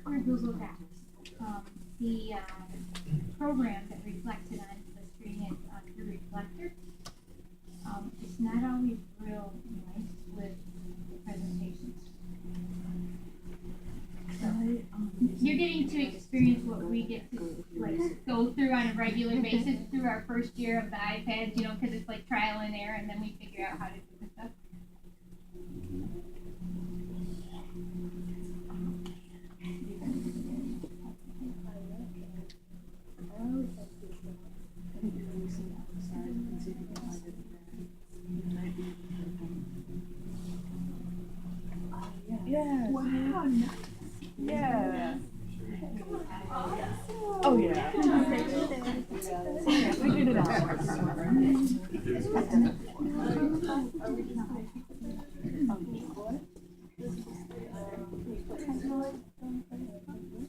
for Google Docs. The program that reflected onto the screen is the reflector. It's not always real nice with presentations. So, you're getting to experience what we get to like go through on a regular basis through our first year of the iPads, because it's like trial and error, and then we figure out how to do the stuff. Yeah. Wow, nice. Yeah. Oh yeah. Figured it out.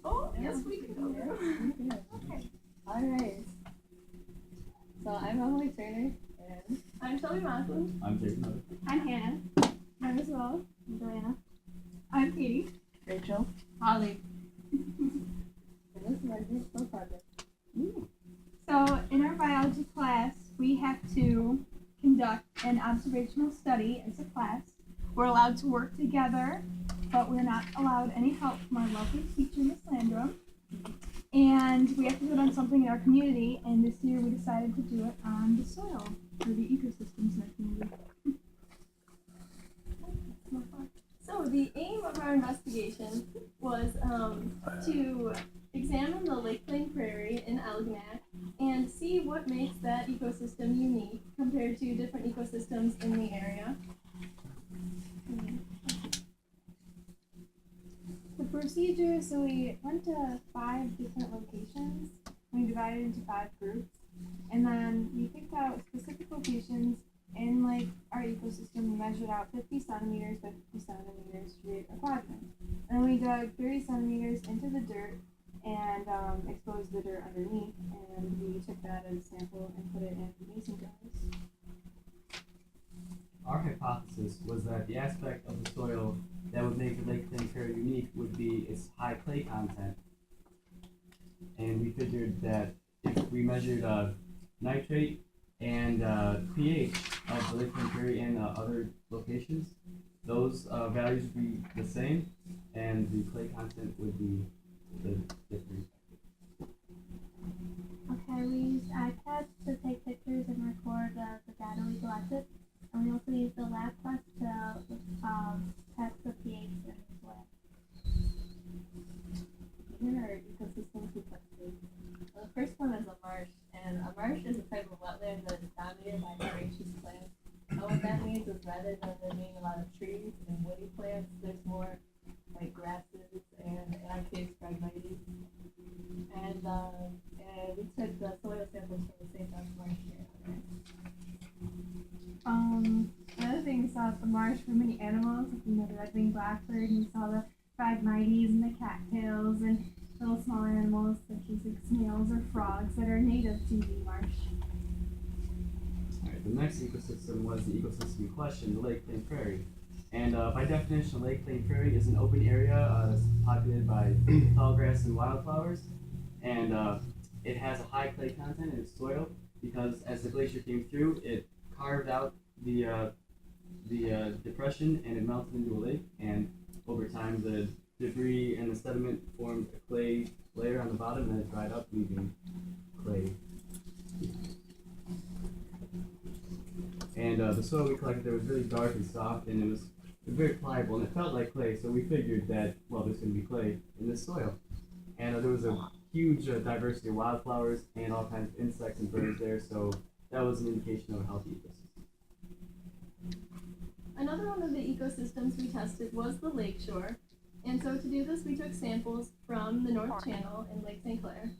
Oh, yes, we can go there. Okay. All right. So I'm Emily Turner, and I'm Shelby Macklin. I'm Jason. I'm Hannah. I'm Isabel. I'm Joanna. I'm Katie. Rachel. Holly. and this is our group flow project. So in our biology class, we have to conduct an observational study as a class. We're allowed to work together, but we're not allowed any help from our lovely teacher, Miss Landrum. And we have to do it on something in our community, and this year we decided to do it on the soil, or the ecosystems in our community. So the aim of our investigation was to examine the Lake Plain Prairie in Algonac and see what makes that ecosystem unique compared to different ecosystems in the area. The procedure, so we went to 5 different locations. We divided into 5 groups, and then we picked out specific locations in like our ecosystem. We measured out 50 centimeters by 50 centimeters to create a quadrant. And then we dug 30 centimeters into the dirt and exposed the dirt underneath, and we took that as a sample and put it in mason jars. Our hypothesis was that the aspect of the soil that would make the Lake Plain Prairie unique would be its high clay content. And we figured that if we measured nitrate and pH of the Lake Plain Prairie and other locations, those values would be the same, and the clay content would be the different. Okay, we used iPads to take pictures and record the data we collected. And we also used the lab test to test the pH in the soil. Here are ecosystems we tested. Well, the first one is a marsh, and a marsh is a type of wetland that is dominated by herbaceous plants. And what that means is rather than there being a lot of trees and woody plants, there's more like grasses and in our case phragmites. And we took the soil samples from the St. John's Marsh here. Another thing, we saw at the marsh were many animals, like the red-winged blackbird, and we saw the phragmites and the cattails and little small animals such as like snails or frogs that are native to the marsh. Alright, the next ecosystem was the ecosystem in question, the Lake Plain Prairie. And by definition, Lake Plain Prairie is an open area that's populated by tall grass and wildflowers. And it has a high clay content in its soil because as the glacier came through, it carved out the depression and it melted into a lake. And over time, the debris and the sediment formed a clay layer on the bottom, and it dried up, leaving clay. And the soil we collected there was really dark and soft, and it was very pliable, and it felt like clay. So we figured that, well, there's going to be clay in this soil. And there was a huge diversity of wildflowers and all kinds of insects and birds there. So that was an indication of a healthy ecosystem. Another one of the ecosystems we tested was the lakeshore. And so to do this, we took samples from the North Channel in Lake St. Clair.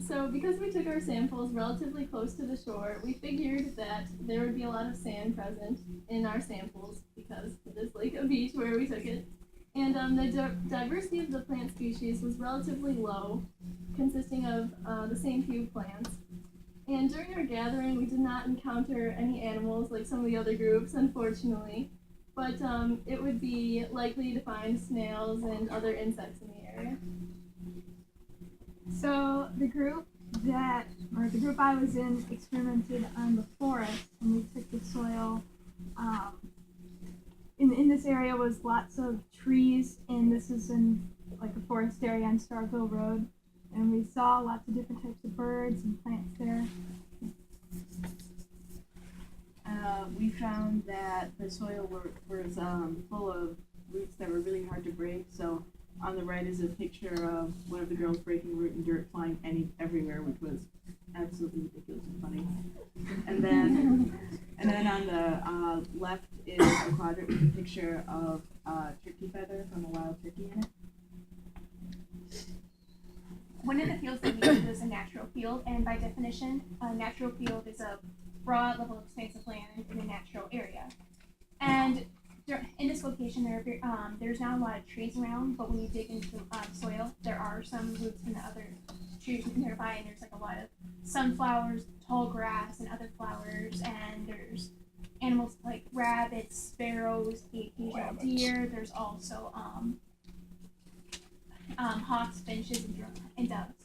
So because we took our samples relatively close to the shore, we figured that there would be a lot of sand present in our samples because it is like a beach where we took it. And the diversity of the plant species was relatively low, consisting of the same few plants. And during our gathering, we did not encounter any animals like some of the other groups, unfortunately. but it would be likely to find snails and other insects in the area. So the group I was in experimented on the forest, and we took the soil. In this area was lots of trees, and this is in like a forest area on Starville Road, and we saw lots of different types of birds and plants there. We found that the soil was full of roots that were really hard to break. So on the right is a picture of one of the girls breaking root and dirt flying everywhere, which was absolutely ridiculous and funny. And then on the left is a quadrant with a picture of a turkey feather from a wild turkey in it. One of the fields that we used was a natural field, and by definition, a natural field is a broad level of expanse of land in a natural area. And in this location, there's not a lot of trees around, but when you dig into the soil, there are some roots from the other trees nearby, and there's like a lot of sunflowers, tall grass, and other flowers, and there's animals like rabbits, sparrows, the occasional deer. There's also hawks, finches, and doves.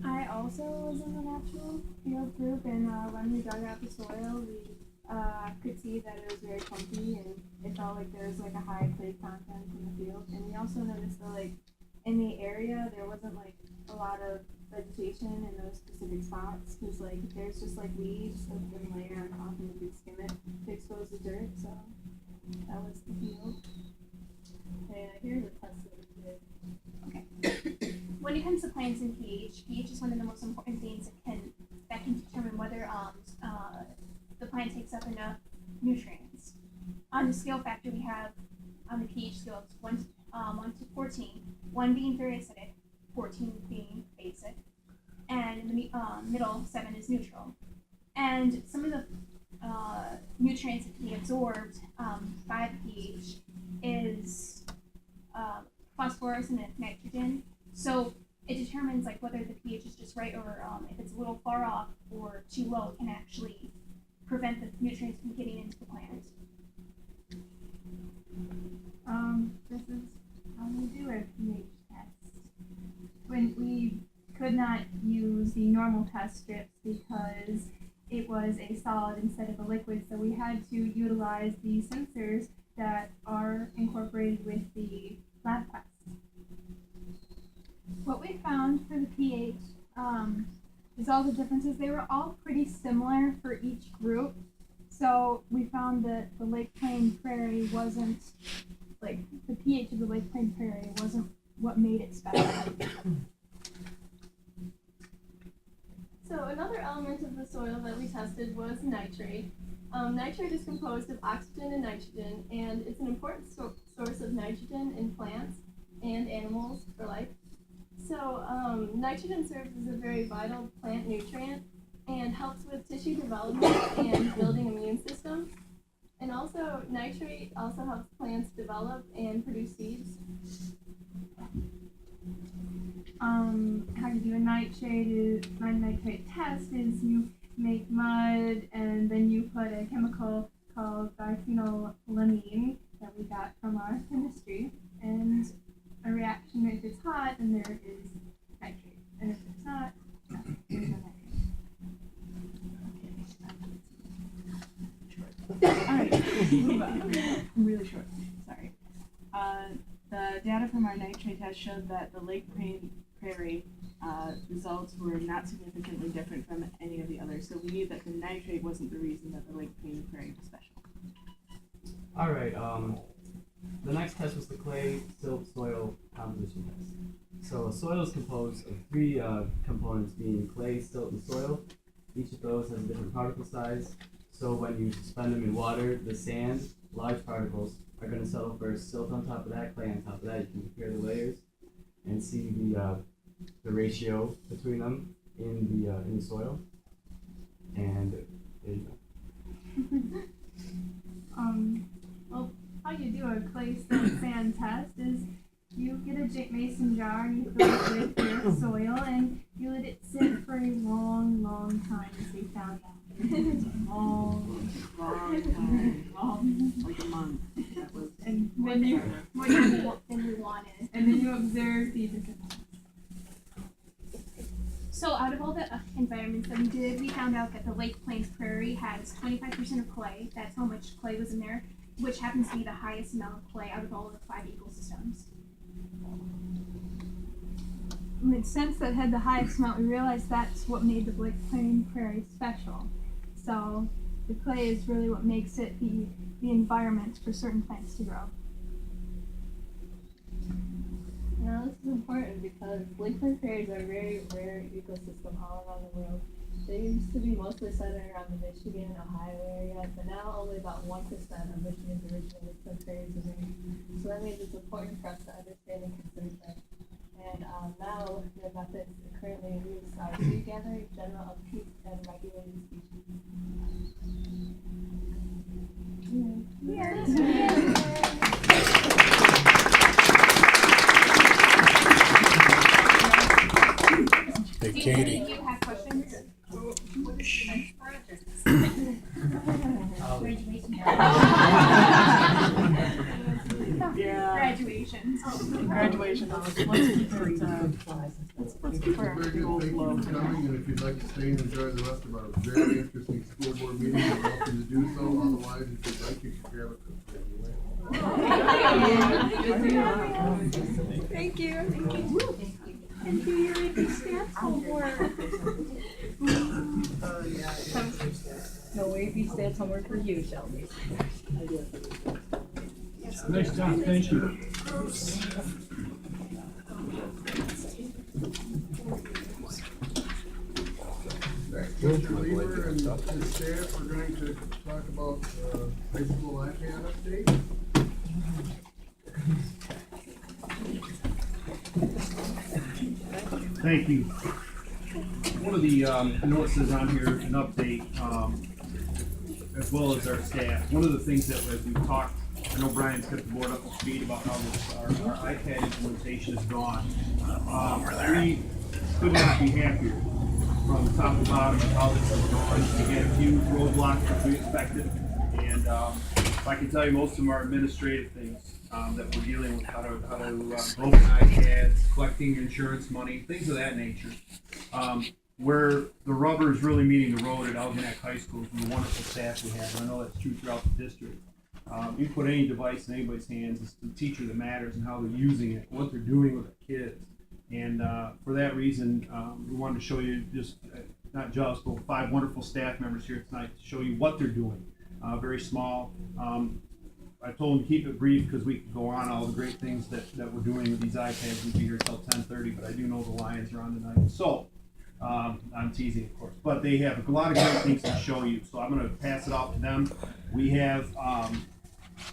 I also was in the natural field group, and when we dug out the soil, we could see that it was very clumpy, and it felt like there was like a high clay content in the field. And we also noticed that like in the area there wasn't like a lot of vegetation in those specific spots, because like if there's just like weeds, a thin layer, and often you could skim it to expose the dirt. So that was the field. And here's a test that we did. When it comes to plants and pH is one of the most important things that can determine whether the plant takes up enough nutrients. On the scale factor, we have on the pH scale it's 1 to 14, 1 being very acidic, 14 being basic, and in the middle 7 is neutral. And some of the nutrients that can be absorbed by the pH is phosphorus and nitrogen. So it determines like whether the pH is just right, or if it's a little far off or too low, it can actually prevent the nutrients from getting into the plant. This is how we do our pH test. When we could not use the normal test strips because it was a solid instead of a liquid, so we had to utilize the sensors that are incorporated with the lab test. What we found for the pH is all the differences. They were all pretty similar for each group. So we found that the Lake Plain Prairie wasn't, like, the pH of the Lake Plain Prairie wasn't what made it special. So another element of the soil that we tested was nitrate. Nitrate is composed of oxygen and nitrogen, and it's an important source of nitrogen in plants and animals for life. So nitrogen serves as a very vital plant nutrient and helps with tissue development and building immune systems. And also, nitrate also helps plants develop and produce seeds. How you do a nitrate test is you make mud and then you put a chemical called diphenylamine that we got from our chemistry, and a reaction, if it's hot, then there is nitrate, and if it's not, no, there's no nitrate. Alright, move on. Really short, sorry. The data from our nitrate test showed that the Lake Plain Prairie results were not significantly different from any of the others, so we knew that the nitrate wasn't the reason that the Lake Plain Prairie was special. Alright, the next test was the clay silt soil composition test. So soil is composed of three components, being clay, silt, and soil. Each of those has a different particle size. So when you suspend them in water, the sand, large particles, are going to settle first. Silt on top of that, clay on top of that. You can compare the layers and see the ratio between them in the soil. And there you go. Well, how you do a clay silt sand test is you get a mason jar and you fill it with your soil and you let it sit for a long, long time until you found out. Long time. then you what you wanted. and then you observe the different. So out of all the environments that we did, we found out that the Lake Plains Prairie has 25% of clay. That's how much clay was in there, which happens to be the highest amount of clay out of all of the 5 ecosystems. And since that had the highest amount, we realized that's what made the Lake Plains Prairie special. So the clay is really what makes it the environment for certain plants to grow. Now this is important because Lake Plains prairies are a very rare ecosystem all around the world. They used to be mostly centered around the Michigan and Ohio area, but now only about 1% of Michigan's original Lake Plains prairies remain. So that means it's important for us to understand and conserve them. And now the methods currently in use are tree gathering, general upkeep, and regulating species. Hey, Katie. Do you have questions? Graduation. Graduation. Let's keep it. Let's keep our Very old good, flow. thank you for coming, and if you'd like to stay and enjoy the rest of our very interesting school board meeting, you're welcome to do so. Otherwise, if you'd like, you can grab a cookie anyway. Thank you. And do your AP stats homework. No AP stats homework for you, Shelby. Nice job, thank you. Next, Mr. Lieber and his staff are going to talk about high school iPad update. Thank you. One of the notices on here, an update, as well as our staff. One of the things that as we've talked, I know Brian's kept the board up to speed about how our iPad implementation is gone. We could not be happier from top to bottom of how this has gone. Again, a few roadblocks as we expected, and I can tell you most of them are administrative things that we're dealing with, how to broken iPads, collecting insurance money, things of that nature. Where the rubber is really meeting the road at Algonac High School is the wonderful staff we have, and I know that's true throughout the district. You put any device in anybody's hands, it's the teacher that matters and how they're using it, what they're doing with the kids. And for that reason, we wanted to show you not just, but 5 wonderful staff members here tonight to show you what they're doing. Very small. I told them to keep it brief because we could go on all the great things that we're doing with these iPads. We'd be here till 10:30, but I do know the Lions are on tonight. So, I'm teasing, of course. But they have a lot of great things to show you. So I'm going to pass it off to them. We have,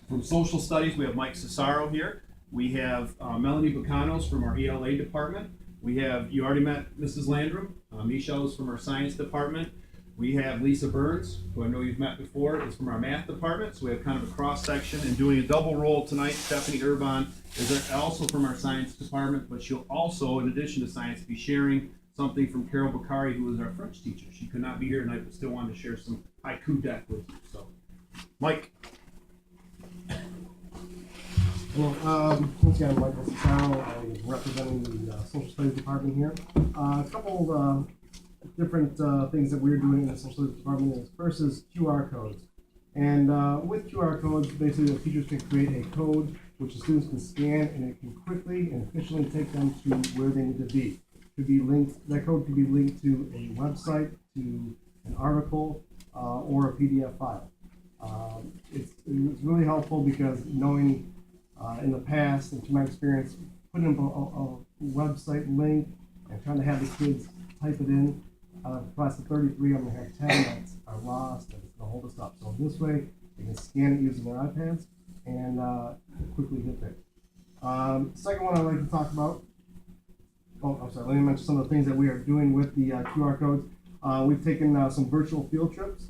from social studies, we have Mike Cesaro here. We have Melanie Bucanos from our ELA department. We have, you already met Mrs. Landrum. Michelle is from our science department. We have Lisa Burns, who I know you've met before, is from our math department. So we have kind of a cross section, and doing a double role tonight, Stephanie Urbon is also from our science department, but she'll also, in addition to science, be sharing something from Carol Bakari, who is our French teacher. She could not be here tonight, but still wanted to share some haiku deck with you. So, Mike. Well, once again, I'm Michael Cesaro. I'm representing the social studies department here. A couple of different things that we're doing in the social studies department. First is QR codes. And with QR codes, basically the teachers can create a code which the students can scan, and it can quickly and efficiently take them to where they need to be. Could be linked, that code could be linked to a website, to an article, or a PDF file. It's really helpful because knowing in the past, and to my experience, putting up a website link and trying to have the kids type it in, out of the class of 33, I'm going to have 10 that are lost, and it's going to hold us up. So this way, they can scan it using their iPads and quickly get there. Second one I'd like to talk about, let me mention some of the things that we are doing with the QR codes. We've taken some virtual field trips.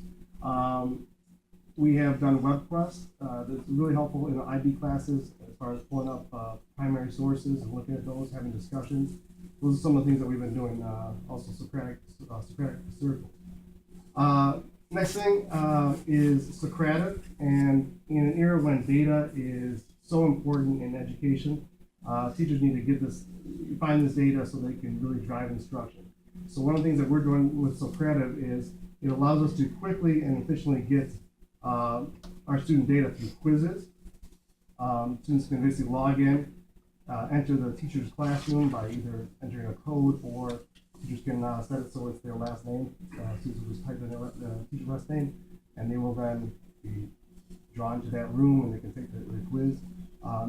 We have done WebQuest. That's really helpful in the IB classes as far as pulling up primary sources and looking at those, having discussions. Those are some of the things that we've been doing. Also, Socratic Circle. Next thing is Socratic, and in an era when data is so important in education. Teachers need to find this data so they can really drive instruction. So one of the things that we're doing with Socrative is it allows us to quickly and efficiently get our student data through quizzes. Students can basically log in, enter the teacher's classroom by either entering a code, or teachers can set it so it's their last name. Students will just type in the teacher's last name, and they will then be drawn to that room and they can take the quiz.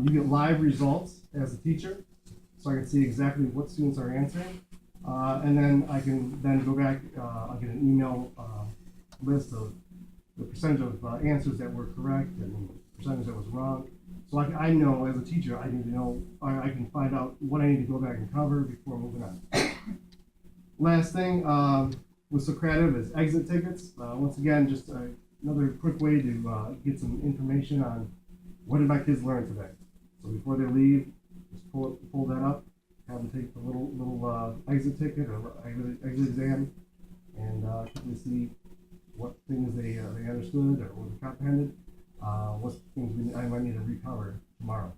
You get live results as a teacher, so I can see exactly what students are answering. And then I can then go back, I'll get an email list of the percentage of answers that were correct and the percentage that was wrong. So I know as a teacher, I need to know, I can find out what I need to go back and cover before moving on. Last thing with Socrative is exit tickets. Once again, just another quick way to get some information on what did my kids learn today. So before they leave, just pull that up, have them take the little exit ticket or exit exam, and quickly see what things they understood or what they comprehended, what things I might need to recover tomorrow.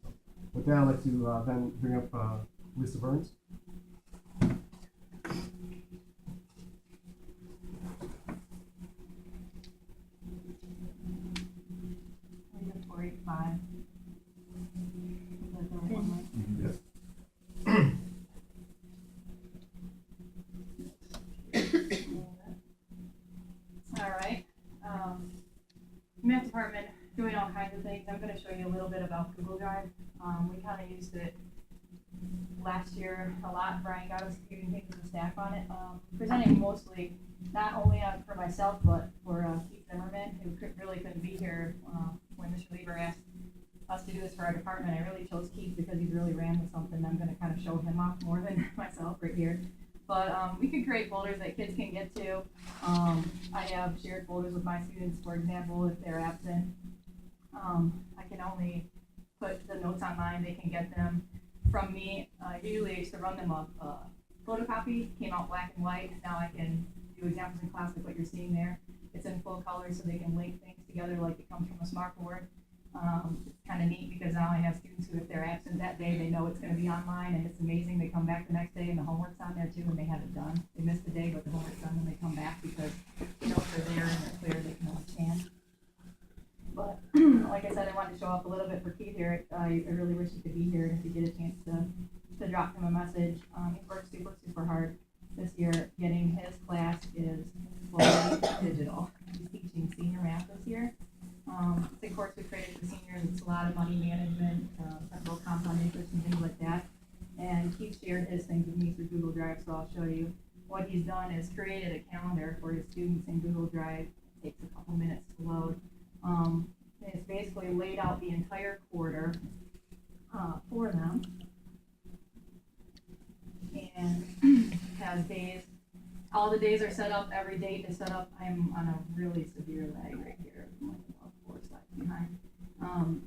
So with that, I'd like to then bring up Lisa Burns. Alright, math department doing all kinds of things. I'm going to show you a little bit about Google Drive. We kind of used it last year a lot. Brian got us communicating with the staff on it. Presenting mostly not only for myself but for Keith Zimmerman, who really couldn't be here when Mr. Lieber asked us to do this for our department. I really chose Keith because he really ran with something. I'm going to kind of show him off more than myself right here. But we could create folders that kids can get to. I have shared folders with my students, for example, if they're absent. I can only put the notes online, they can get them from me. Usually I used to run them off photocopy, came out black and white. Now I can do examples in class like what you're seeing there. It's in full color so they can link things together like it comes from a smart board. It's kind of neat because now I have students who, if they're absent that day, they know it's going to be online, and it's amazing. They come back the next day and the homework's on there too, and they have it done. They missed the day, but the homework's done when they come back because the notes are there and they're clear, they can understand. But like I said, I wanted to show up a little bit for Keith here. I really wish he could be here, and if you get a chance to drop him a message. He's worked super hard this year. Getting his class is fully digital. He's teaching senior math this year. It's a course we created for seniors. It's a lot of money management, several compound interest and things like that. And Keith shared his things with me through Google Drive, so I'll show you. What he's done is created a calendar for his students in Google Drive. It takes a couple minutes to load. It's basically laid out the entire quarter for them. And has days. All the days are set up. Every date is set up. I'm on a really severe lag right here. I'm like about 4 slides behind.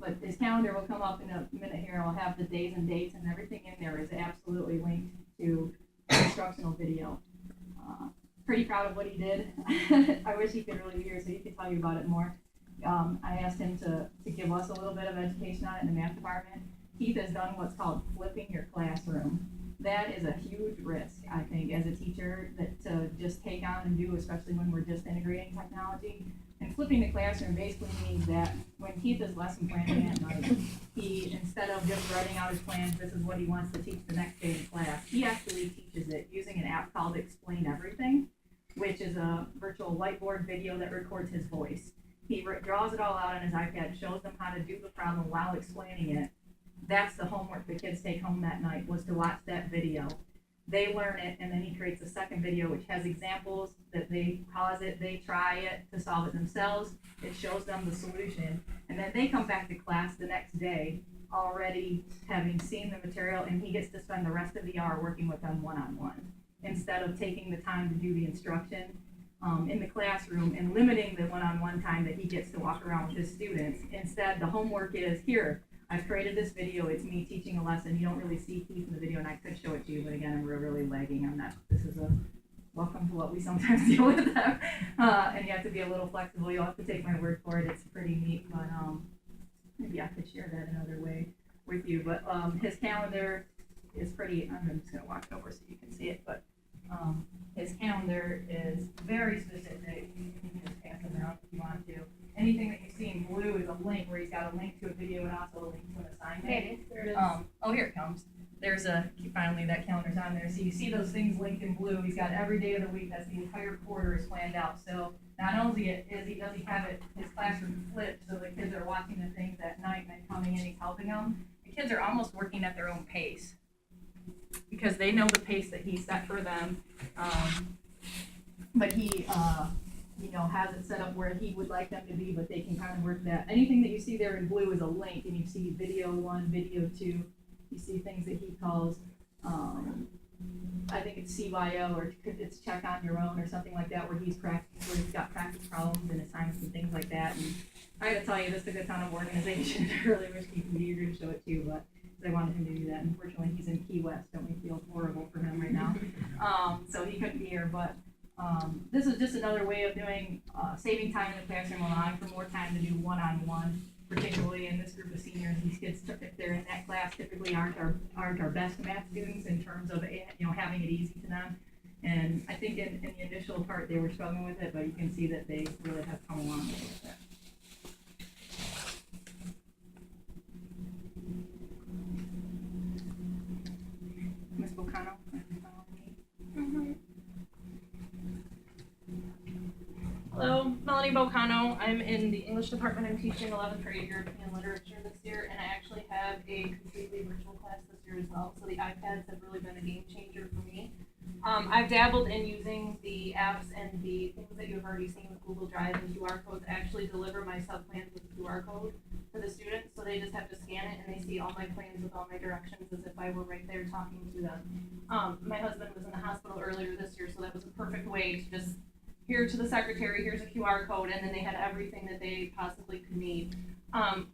But his calendar will come up in a minute here. I'll have the days and dates, and everything in there is absolutely linked to instructional video. Pretty proud of what he did. I wish he could really be here so he could tell you about it more. I asked him to give us a little bit of education on it in the math department. Keith has done what's called flipping your classroom. That is a huge risk, I think, as a teacher, that to just take on and do, especially when we're just integrating technology. And flipping the classroom basically means that when Keith is lesson planning at night, he, instead of just writing out his plans, this is what he wants to teach the next day in class, he actually teaches it using an app called Explain Everything, which is a virtual whiteboard video that records his voice. He draws it all out on his iPad, shows them how to do the problem while explaining it. That's the homework the kids take home that night, was to watch that video. They learn it, and then he creates a second video which has examples that they pause it, they try it to solve it themselves. It shows them the solution, and then they come back to class the next day already having seen the material, and he gets to spend the rest of the hour working with them one-on-one instead of taking the time to do the instruction in the classroom and limiting the one-on-one time that he gets to walk around with his students. Instead, the homework is, here, I've created this video, it's me teaching a lesson. You don't really see Keith in the video, and I could show it to you, but again, we're really lagging on that. This is a welcome to what we sometimes deal with them. And you have to be a little flexible. You'll have to take my word for it. It's pretty neat, but maybe I could share that another way with you, but, his calendar is pretty, I'm just gonna walk over so you can see it, but, his calendar is very specific. You can just pass it around if you want to. Anything that you see in blue is a link, where he's got a link to a video and also a link to an assignment. There it is. Oh, here it comes. There's finally that calendar's on there. So you see those things linked in blue. He's got every day of the week. That's the entire quarter is planned out. So not only does he have his classroom flipped, so the kids are watching the things at night and then coming in, he's helping them. The kids are almost working at their own pace, because they know the pace that he set for them. But he, has it set up where he would like them to be, but they can kind of work that. Anything that you see there in blue is a link, and you see video 1, video 2. You see things that he calls, I think it's CYO, or it's check on your own, or something like that, where he's got practice problems and assignments and things like that. And I gotta tell you, this took a ton of organization. I really wish he could be eager to show it too, but I wanted him to do that. Unfortunately, he's in Key West. Don't we feel horrible for him right now? So he couldn't be here, but this is just another way of doing, saving time in the classroom, allowing for more time to do one-on-one, particularly in this group of seniors. These kids, if they're in that class, typically aren't our best math students in terms of, having it easy to them. And I think in the initial part, they were struggling with it, but you can see that they really have come a long way with it. Ms. Bocano? Hello, Melanie Bocano. I'm in the English department. I'm teaching 11th grade European literature this year, and I actually have a completely virtual class this year as well. So the iPads have really been a game changer for me. I've dabbled in using the apps and the things that you've already seen with Google Drive and QR codes. Actually deliver my sub-plans with QR code for the students, so they just have to scan it and they see all my plans with all my directions as if I were right there talking to them. My husband was in the hospital earlier this year, so that was a perfect way to just here to the secretary, here's a QR code, and then they had everything that they possibly could need.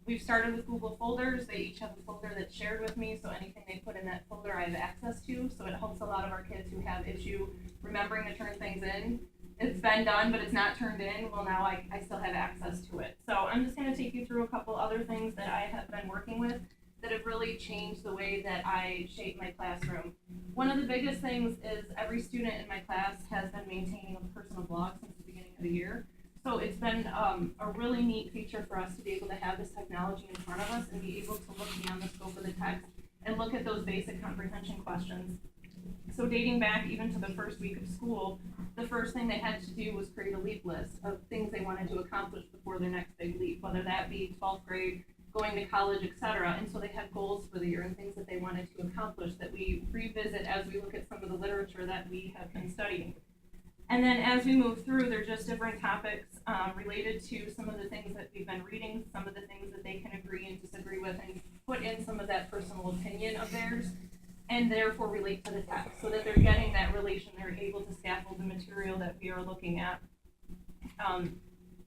We've started with Google folders. They each have a folder that's shared with me, so anything they put in that folder I have access to, so it helps a lot of our kids who have issue remembering to turn things in. It's been done, but it's not turned in. Well, now I still have access to it. So I'm just going to take you through a couple other things that I have been working with that have really changed the way that I shape my classroom. One of the biggest things is every student in my class has been maintaining a personal blog since the beginning of the year. So it's been a really neat feature for us to be able to have this technology in front of us and be able to look beyond the scope of the text and look at those basic comprehension questions. So dating back even to the first week of school, the first thing they had to do was create a leap list of things they wanted to accomplish before their next big leap, whether that be 12th grade, going to college, etc. And so they had goals for the year and things that they wanted to accomplish that we revisit as we look at some of the literature that we have been studying. And then as we move through, they're just different topics related to some of the things that we've been reading, some of the things that they can agree and disagree with, and put in some of that personal opinion of theirs, and therefore relate to the text, so that they're getting that relation, they're able to scaffold the material that we are looking at.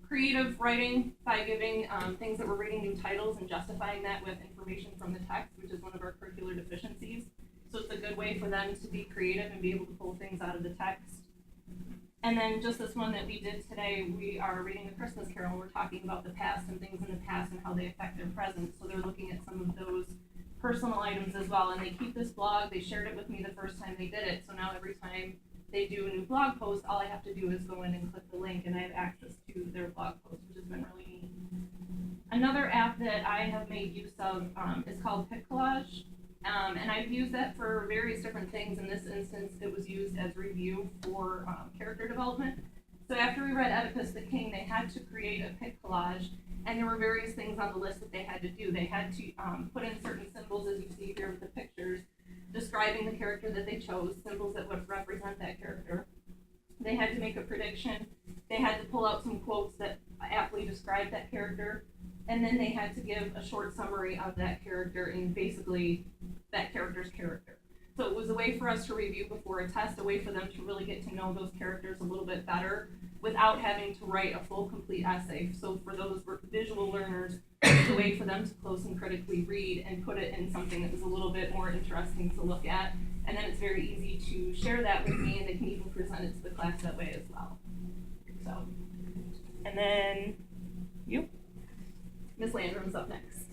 Creative writing by giving things that we're reading new titles and justifying that with information from the text, which is one of our curricular deficiencies. So it's a good way for them to be creative and be able to pull things out of the text. And then just this one that we did today, we are reading the Christmas Carol, and we're talking about the past and things in the past and how they affect their present. So they're looking at some of those personal items as well. And they keep this blog. They shared it with me the first time they did it. So now every time they do a new blog post, all I have to do is go in and click the link, and I have access to their blog post, which has been really neat. Another app that I have made use of is called Pic Collage. And I've used that for various different things. In this instance, it was used as review for character development. So after we read Oedipus the King, they had to create a pic collage, and there were various things on the list that they had to do. They had to put in certain symbols, as you see here with the pictures, describing the character that they chose, symbols that would represent that character. They had to make a prediction. They had to pull out some quotes that aptly described that character. And then they had to give a short summary of that character and basically that character's character. So it was a way for us to review before a test, a way for them to really get to know those characters a little bit better without having to write a full, complete essay. So for those visual learners, it's a way for them to close and critically read and put it in something that was a little bit more interesting to look at. And then it's very easy to share that with me, and they can even present it to the class that way as well. So, and then Miss Landrum's up next.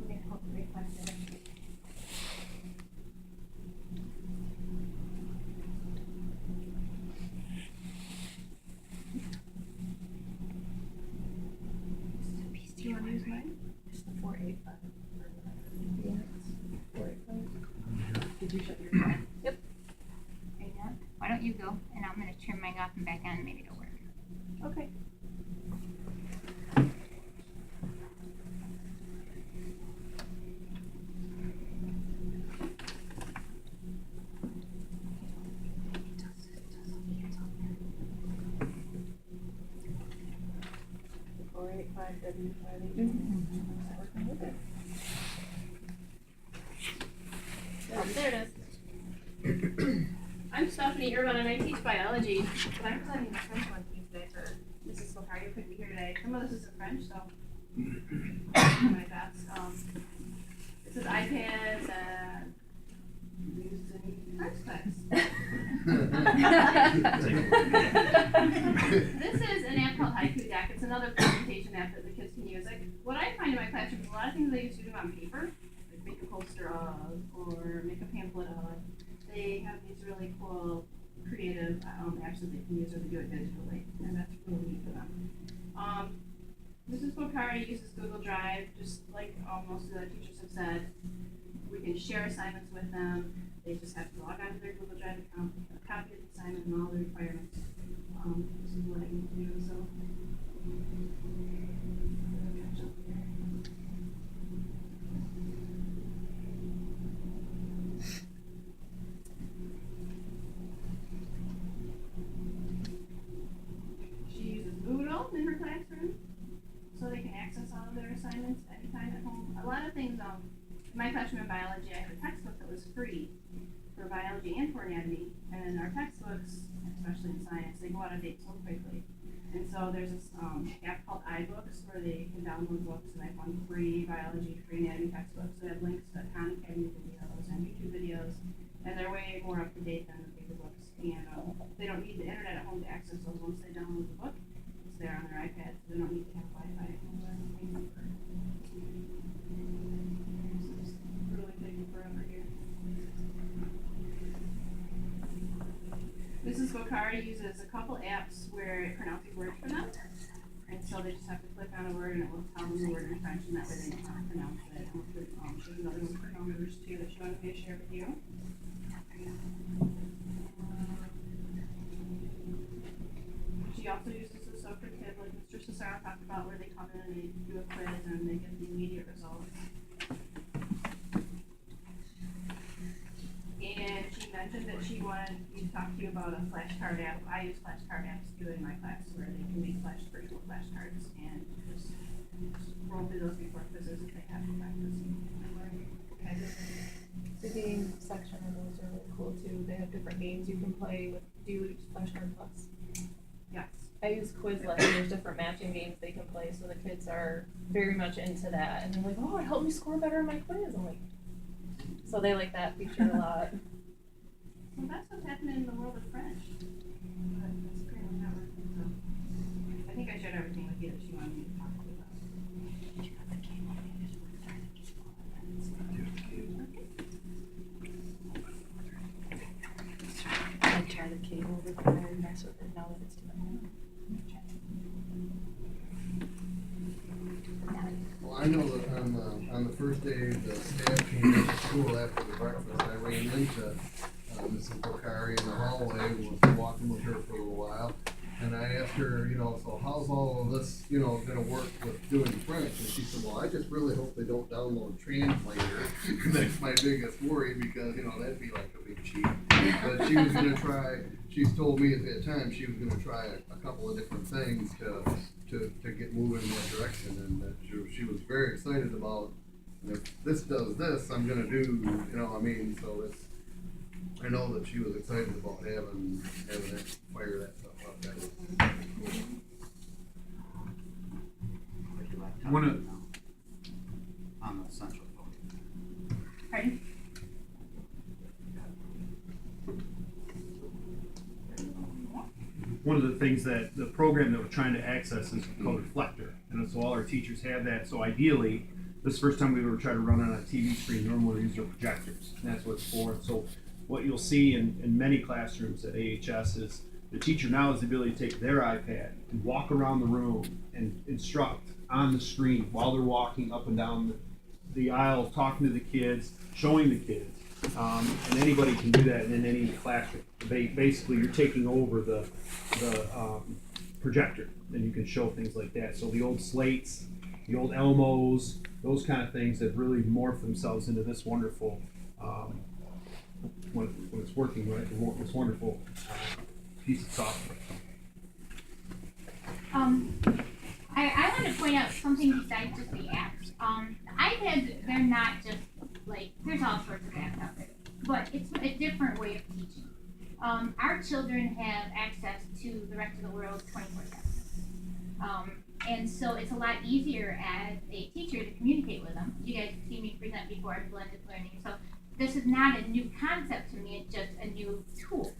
We're gonna hope the reflector. Do you want to use mine? It's the 485. Did you shut yours off? Right now. Why don't you go, and I'm gonna turn mine off and back on, maybe it'll work. Okay. Oh, there it is. I'm Stephanie Irvine and I teach biology, but I'm presenting the French one to you today for Mrs. Sokari, who couldn't be here today. Some of this is in French, so I'll do my best. This is iPads and used in French class. This is an app called Haiku Deck. It's another presentation app that the kids can use. Like, what I find in my classroom is a lot of things they used to do on paper, like make a poster of or make a pamphlet of. They have these really cool creative apps that they can use or they do it digitally, and that's really neat for them. Mrs. Bokari uses Google Drive, just like most of the other teachers have said. We can share assignments with them. They just have to log on to their Google Drive account, get a copy of the assignment and all the requirements. This is what I need to do, so. She uses Moodle in her classroom, so they can access all of their assignments anytime at home. A lot of things, in my classroom in biology, I had a textbook that was free for biology and for anatomy, and our textbooks, especially in science, they go out of date so quickly. And so there's this app called iBooks where they can download books, and I have one free biology, free anatomy textbooks. They have links to Khan Academy videos and YouTube videos, and they're way more up to date than the paper books. And they don't need the internet at home to access those. Once they download the book, it's there on their iPad, so they don't need to have Wi-Fi at home or anything. This is really taking forever here. Mrs. Bokari uses a couple apps where it pronounces words for them. And so they just have to click on a word and it will tell them the word in French, and that way they know how to pronounce it. And we'll put, there's another one for numbers too that she wanted me to share with you. She also uses the Socrative, like Mr. Cesaro talked about, where they come in and they do a quiz and they get the immediate results. And she mentioned that she wanted me to talk to you about a flashcard app. I use flashcard apps too in my class where they can make pretty cool flashcards and just roll through those before quizzes if they have to practice. The game section of those are really cool too. They have different games you can play with. Do you use Flashcard Plus? Yes. I use Quizlet, and there's different matching games they can play, so the kids are very much into that. And they're like, oh, it helped me score better on my quiz. I'm like, so they like that feature a lot. So that's what's happening in the world of French. But it's apparently not working, so I think I shared everything with you that she wanted me to talk to you about. I try the cable with there and mess with it now that it's doing Well, I know that on the first day the staff came into school after the breakfast, I ran into Mrs. Bokari in the hallway, was walking with her for a little while, and I asked her, so how's all of this, gonna work with doing French? And she said, well, I just really hope they don't download Translator. That's my biggest worry because, that'd be like a big cheat. But she was gonna try, she's told me at that time, she was gonna try a couple of different things to get moving in that direction, and that she was very excited about, if this does this, I'm gonna do, so it's, I know that she was excited about having that, fire that stuff up. That was cool. One of on the central podium. Pardon? one of the things that the program that we're trying to access is called Reflector. And so all our teachers have that. So ideally, this is the first time we've ever tried to run it on a TV screen. Normally we use our projectors, and that's what it's for. And so what you'll see in many classrooms at AHS is the teacher now has the ability to take their iPad and walk around the room and instruct on the screen while they're walking up and down the aisle, talking to the kids, showing the kids. And anybody can do that in any classroom. Basically, you're taking over the projector, and you can show things like that. So the old slates, the old Elmos, those kind of things have really morphed themselves into this wonderful, when it's working right, this wonderful piece of software. I want to point out something besides just the apps. The iPads, they're not just like, there's all sorts of apps out there, but it's a different way of teaching. Our children have access to the rest of the world 24/7. And so it's a lot easier as a teacher to communicate with them. You guys have seen me present before on blended learning. So this is not a new concept to me, it's just a new tool.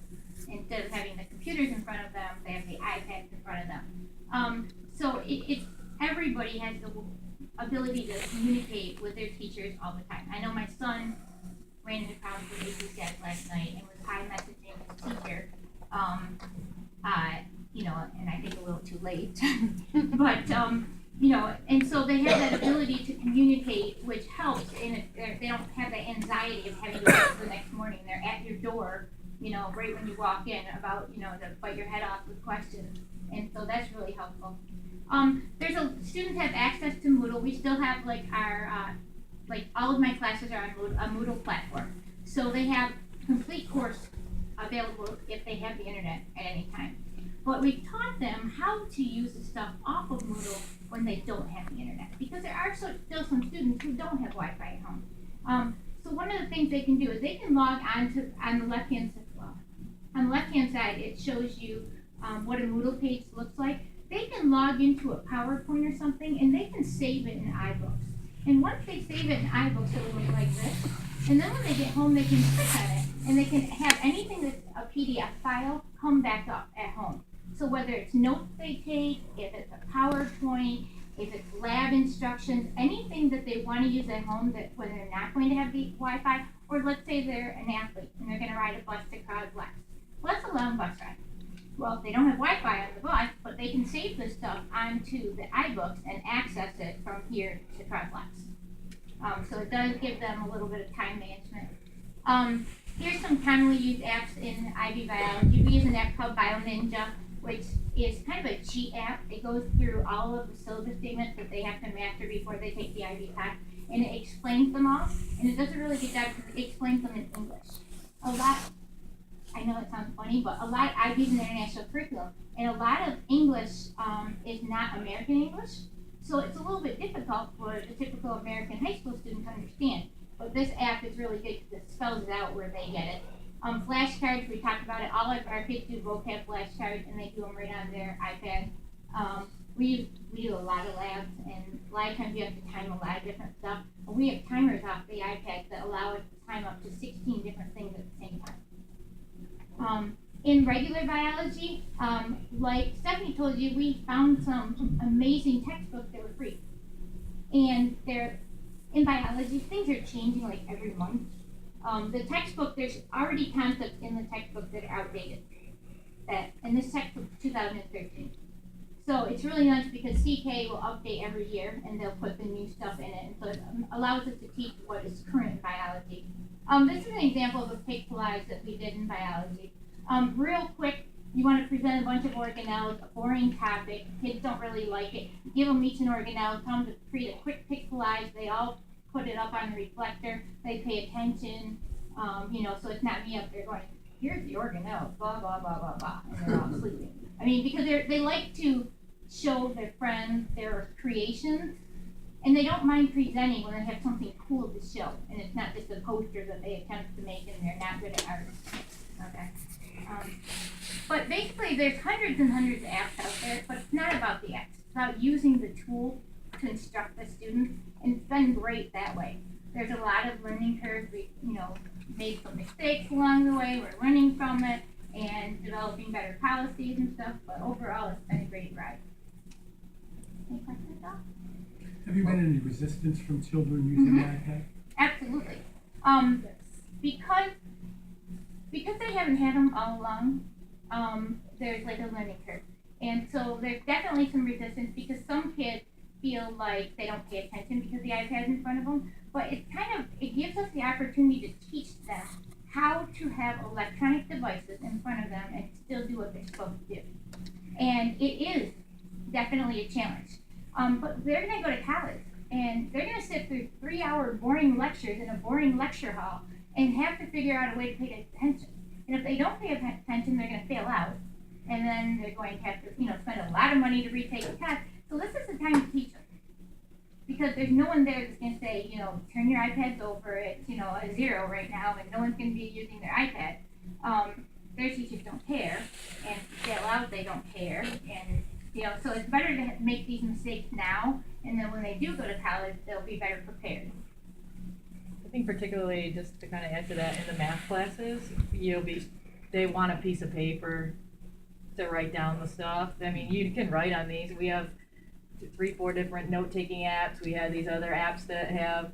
Instead of having the computers in front of them, they have the iPads in front of them. So it's everybody has the ability to communicate with their teachers all the time. I know my son ran into problems with AP Stats last night and was iMessaging his teacher, and I think a little too late. But, and so they have that ability to communicate, which helps, and they don't have the anxiety of having to wait the next morning. They're at your door, right when you walk in about, to bite your head off with questions. And so that's really helpful. Students have access to Moodle. We still have our, all of my classes are on a Moodle platform. So they have complete course available if they have the internet at any time. But we've taught them how to use the stuff off of Moodle when they don't have the internet, because there are still some students who don't have Wi-Fi at home. So one of the things they can do is they can log on the left-hand side. Well, on the left-hand side, it shows you what a Moodle page looks like. They can log into a PowerPoint or something, and they can save it in iBooks. And once they save it in iBooks, it'll look like this. And then when they get home, they can click on it, and they can have anything that's a PDF file come back up at home. So whether it's notes they take, if it's a PowerPoint, if it's lab instructions, anything that they want to use at home that when they're not going to have the Wi-Fi, or let's say they're an athlete and they're going to ride a bus to Crowd Flex. Well, that's a long bus ride. Well, they don't have Wi-Fi on the bus, but they can save this stuff onto the iBooks and access it from here to Crowd Flex. So it does give them a little bit of time management. Here's some commonly used apps in IB Biology. We use an app called BioNinja, which is kind of a cheat app. It goes through all of the syllabus statements that they have to master before they take the IB class, and it explains them all, and it does a really good job because it explains them in English. I know it sounds funny, but IB is an international curriculum, and a lot of English is not American English, so it's a little bit difficult for the typical American high school student to understand. But this app is really good because it spells it out where they get it. Flashcards, we talked about it. All of our kids do vocab flashcards, and they do them right on their iPad. We do a lot of labs, and a lot of times you have to time a lot of different stuff. And we have timers off the iPad that allow us to time up to 16 different things at the same time. In regular biology, like Stephanie told you, we found some amazing textbooks that were free. And in biology, things are changing like every month. The textbook, there's already concepts in the textbook that are outdated. And this textbook is 2013. So it's really nice because CK will update every year and they'll put the new stuff in it. And so it allows us to teach what is current in biology. This is an example of a pig collage that we did in biology. Real quick, you want to present a bunch of organelles, a boring topic. Kids don't really like it. Give them each an organelle, tell them to create a quick pig collage. They all put it up on the reflector. They pay attention, so it's not me up there going, here's the organelle, blah, blah, blah, blah, blah, and they're all sleeping. I mean, because they like to show their friends their creations, and they don't mind presenting when they have something cool to show, and it's not just a poster that they attempt to make and they're not good at art. Okay. But basically, there's hundreds and hundreds of apps out there, but it's not about the apps. It's about using the tool to instruct the students, and it's been great that way. There's a lot of learning curves. We, made some mistakes along the way. We're learning from it and developing better policies. policies and stuff, but overall it's been a great ride. Any questions, Doc? Have you had any resistance from children using the iPad? Absolutely. Because they haven't had them all along, there's like a learning curve. And so there's definitely some resistance because some kids feel like they don't pay attention because the iPad's in front of them. But it gives us the opportunity to teach them how to have electronic devices in front of them and still do what they're supposed to do. And it is definitely a challenge. But they're going to go to college and they're going to sit through 3-hour boring lectures in a boring lecture hall and have to figure out a way to pay attention. And if they don't pay attention, they're going to fail out. And then they're going to have to, spend a lot of money to retake the test. So this is the time to teach them. Because there's no one there that's going to say, turn your iPads over, it's, a 0 right now, and no one's going to be using their iPad. Their teachers don't care, and if they fail out, they don't care. And, so it's better to make these mistakes now, and then when they do go to college, they'll be better prepared. I think particularly, just to kind of add to that, in the math classes, they want a piece of paper to write down the stuff. I mean, you can write on these. We have 3-4 different note-taking apps. We have these other apps that have,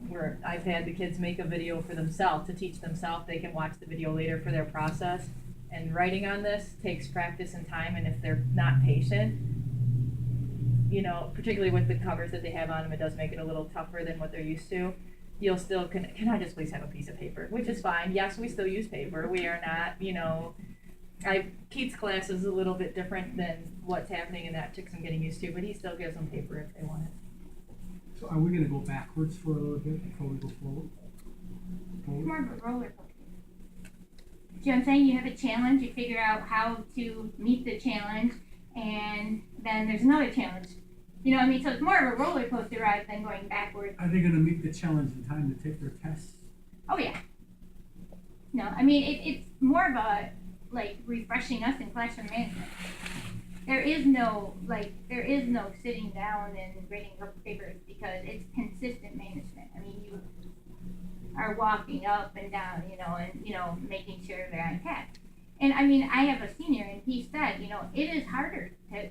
where I've had the kids make a video for themselves to teach themselves. They can watch the video later for their process. And writing on this takes practice and time, and if they're not patient, particularly with the covers that they have on them, it does make it a little tougher than what they're used to. You'll still, can I just please have a piece of paper? Which is fine. Yes, we still use paper. We are not, Keith's class is a little bit different than what's happening, and that took some getting used to, but he still gives them paper if they want it. So are we gonna go backwards for a little bit before we go forward? It's more of a roller coaster. Do you know what I'm saying? You have a challenge, you figure out how to meet the challenge, and then there's another challenge. You know what I mean? So it's more of a roller coaster ride than going backwards. Are they gonna meet the challenge in time to take their tests? Oh yeah. No, I mean it's more of a refreshing us in classroom management. There is no sitting down and grading up papers because it's consistent management. I mean, you are walking up and down, and making sure they're on task. And I mean, I have a senior, and he said, it is harder to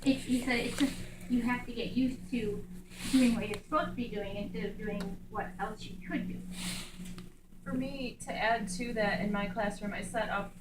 he said it's just you have to get used to doing what you're supposed to be doing instead of doing what else you could do. For me, to add to that, in my classroom, I set up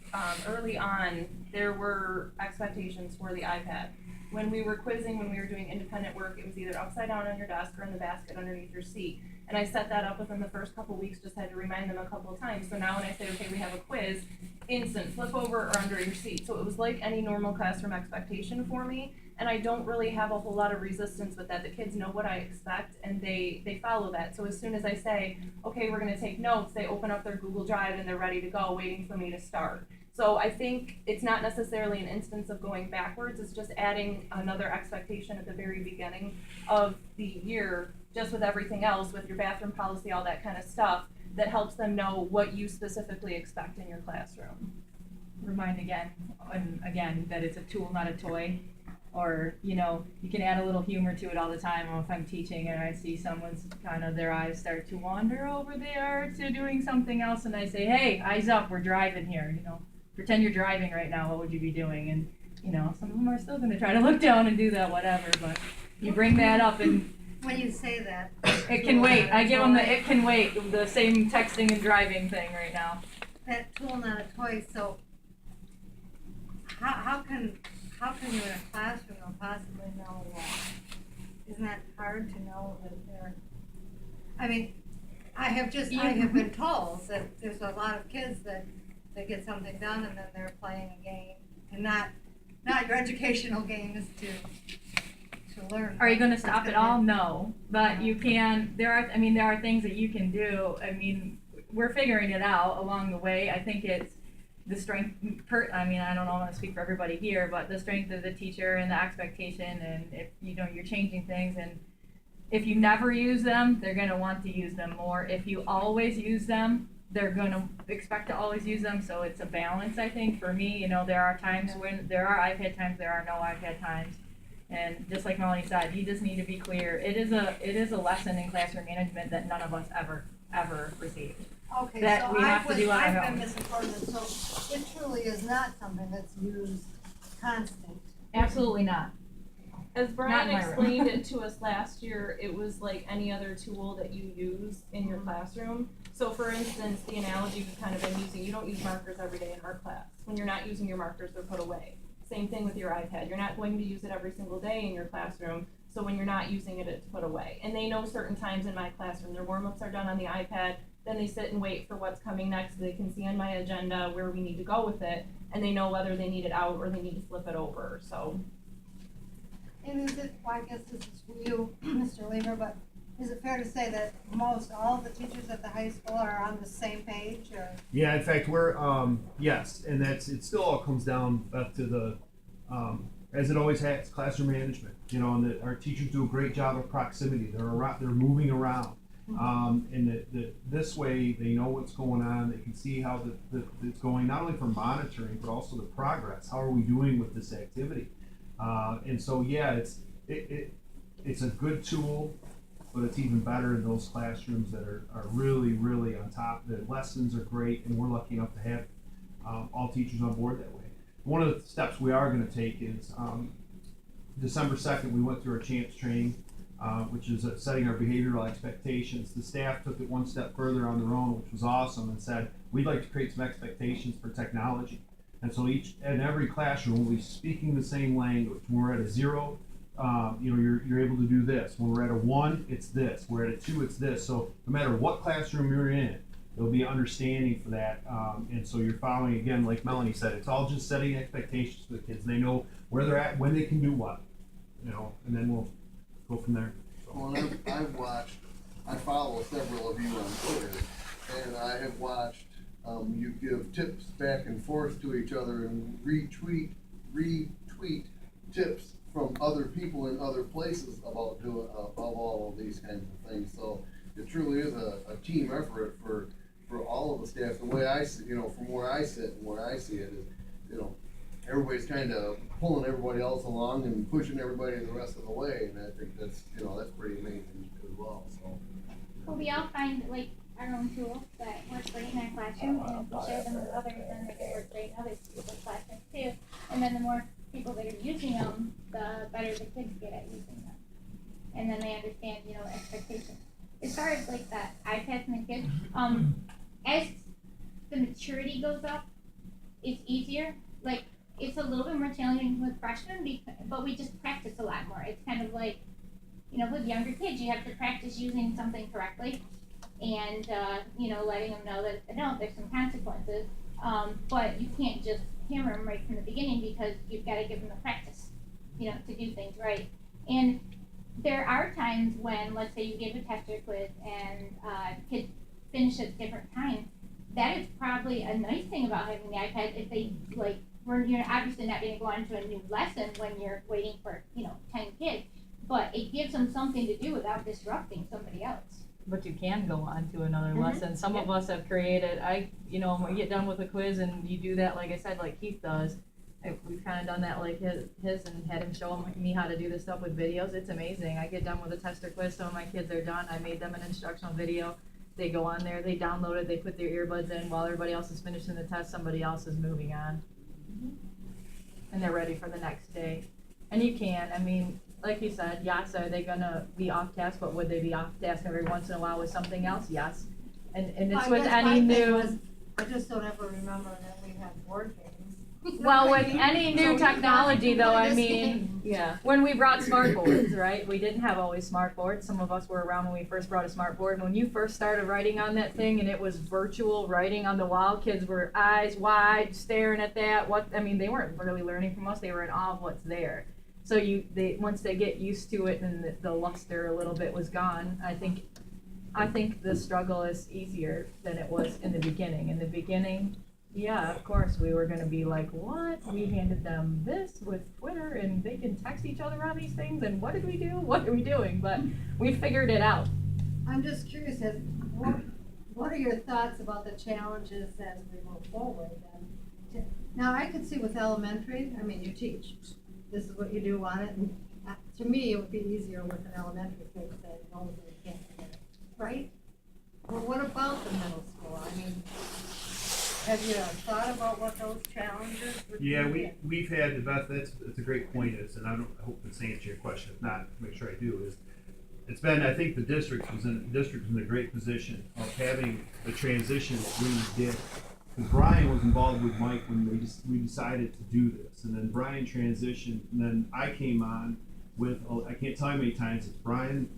early on, there were expectations for the iPad. When we were quizzing, when we were doing independent work, it was either upside down on your desk or in the basket underneath your seat. And I set that up within the first couple weeks, just had to remind them a couple of times. So now when I say, okay, we have a quiz, instant, flip over or under your seat. So it was like any normal classroom expectation for me. And I don't really have a whole lot of resistance with that. The kids know what I expect and they follow that. So as soon as I say, okay, we're gonna take notes, they open up their Google Drive and they're ready to go, waiting for me to start. So I think it's not necessarily an instance of going backwards, it's just adding another expectation at the very beginning of the year, just with everything else, with your bathroom policy, all that kind of stuff, that helps them know what you specifically expect in your classroom. Remind again, that it's a tool, not a toy. Or, you can add a little humor to it all the time. Or if I'm teaching and I see someone's their eyes start to wander over there to doing something else, and I say, hey, eyes up, we're driving here, pretend you're driving right now, what would you be doing? And, some of them are still going to try to look down and do that, whatever, but you bring that up and when you say that, it can wait. I give them the it can wait, the same texting and driving thing right now. That tool, not a toy, so how can you in a classroom possibly know isn't that hard to know that they're, I mean, I have been told that there's a lot of kids that they get something done and then they're playing a game, and not your educational game is to learn. Are you going to stop it all? No, but you can. There are things that you can do. I mean, we're figuring it out along the way. I think it's the strength. I don't want to speak for everybody here, but the strength of the teacher and the expectation, and if you're changing things, and if you never use them, they're going to want to use them more. If you always use them, they're going to expect to always use them. So it's a balance, I think. For me, there are times when there are iPad times, there are no iPad times. And just like Melanie said, you just need to be clear. It is a lesson in classroom management that none of us ever received. Okay, that so we have to do on I've our been own. misinformed, so it truly is not something that's used constant. Absolutely not. As Brian in my room. explained it to us last year, it was like any other tool that you use in your classroom. So for instance, the analogy we've kind of been using, you don't use markers every day in art class. When you're not using your markers, they're put away. Same thing with your iPad. You're not going to use it every single day in your classroom. So when you're not using it, it's put away. And they know certain times in my classroom, their warm-ups are done on the iPad. Then they sit and wait for what's coming next. They can see on my agenda where we need to go with it. And they know whether they need it out or they need to flip it over, so. And is it, well, I guess this is for you, Mr. Lever, but is it fair to say that most all the teachers at the high school are on the same page, or? Yeah, in fact, we're, yes, and it still all comes down back to the, as it always has, classroom management, you know, and our teachers do a great job of proximity. They're moving around. And this way they know what's going on. They can see how it's going, not only for monitoring, but also the progress. How are we doing with this activity? And so, yeah, it's a good tool, but it's even better in those classrooms that are really, really on top. The lessons are great, and we're lucky enough to have all teachers on board that way. One of the steps we are going to take is December 2nd, we went through our CHAMPS training, which is setting our behavioral expectations. The staff took it one step further on their own, which was awesome, and said, we'd like to create some expectations for technology. And so each and every classroom will be speaking the same language. When we're at a 0, you know, you're able to do this. When we're at a 1, it's this. We're at a 2, it's this. So no matter what classroom you're in, there'll be understanding for that. And so you're following, again, like Melanie said, it's all just setting expectations for the kids. They know where they're at, when they can do what, you know, and then we'll go from there. Well, I follow several of you on Twitter, and I have watched you give tips back and forth to each other and retweet tips from other people in other places about doing all of these kinds of things. So it truly is a team effort for all of the staff. The way I see, you know, from where I sit and where I see it is, you know, everybody's kind of pulling everybody else along and pushing everybody the rest of the way, and I think that's, you know, that's pretty amazing as well. So. Well, we all find like our own tools that work great in our classroom, and if we share them with others, then they can work great in other people's classrooms too. And then the more people that are using them, the better the kids get at using them. And then they understand, you know, expectations. As far as like the iPads and the kids, as the maturity goes up, it's easier. Like, it's a little bit more challenging with freshmen, but we just practice a lot more. It's kind of like, you know, with younger kids, you have to practice using something correctly and, you know, letting them know that, no, there's some consequences. But you can't just hammer them right from the beginning because you've got to give them the practice, you know, to do things right. And there are times when, let's say you give a test or quiz and kids finish at different times. That is probably a nice thing about having the iPad if they, like, you're obviously not going to go on to a new lesson when you're waiting for, you know, 10 kids, but it gives them something to do without disrupting somebody else. But you can go on to another lesson. Some of us have created, you know, when we get done with a quiz and you do that, like I said, like Keith does, we've kind of done that like his and had him show me how to do this stuff with videos. It's amazing. I get done with a test or quiz, some of my kids are done. I made them an instructional video. They go on there, they download it, they put their earbuds in while everybody else is finishing the test, somebody else is moving on. And they're ready for the next day. And you can, I mean, like you said, yes, are they gonna be off task, but would they be off task every once in a while with something else? Yes. And it's with any new. I just don't ever remember that we had board games. Well, with any new technology though, I mean, yeah, when we brought smart boards, right? We didn't have always smart boards. Some of us were around when we first brought a smart board. When you first started writing on that thing and it was virtual writing on the wall, kids were eyes wide staring at that. They weren't really learning from us. They were in awe of what's there. So once they get used to it and the luster a little bit was gone, I think the struggle is easier than it was in the beginning. In the beginning, yeah, of course, we were going to be like, what? We handed them this with Twitter and they can text each other on these things and what did we do? What are we doing? But we figured it out. I'm just curious, what are your thoughts about the challenges as we move forward then? Now, I could see with elementary, I mean, you teach. This is what you do on it. And to me, it would be easier with an elementary kid to say, no, you can't do it. Right? Well, what about the middle school? I mean, have you thought about what those challenges would be? Yeah, we've had the best, that's a great point is, and I hope this answers your question, if not, make sure I do, is it's been, I think the district was in a great position of having the transition that we did. Because Brian was involved with Mike when we decided to do this, and then Brian transitioned, and then I came on with, I can't tell you how many times it's Brian,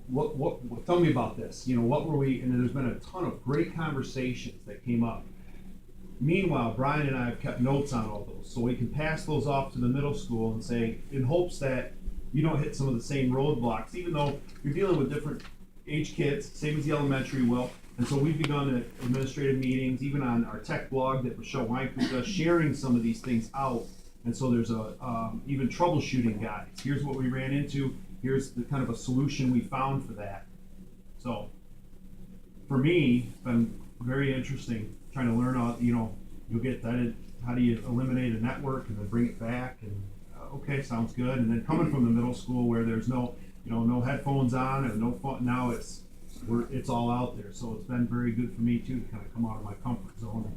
what tell me about this, what were we, and then there's been a ton of great conversations that came up. Meanwhile, Brian and I have kept notes on all those, so we can pass those off to the middle school and say, in hopes that you don't hit some of the same roadblocks, even though you're dealing with different age kids, same as the elementary will. And so we've begun at administrative meetings, even on our tech blog that Michelle Weinkuch does, sharing some of these things out. And so there's even troubleshooting guides. Here's what we ran into. Here's the kind of a solution we found for that. So for me, it's been very interesting trying to learn all, you'll get that, how do you eliminate a network and then bring it back, and okay, sounds good. And then coming from the middle school where there's no headphones on and no phone, now it's all out there. So it's been very good for me too to kind of come out of my comfort zone.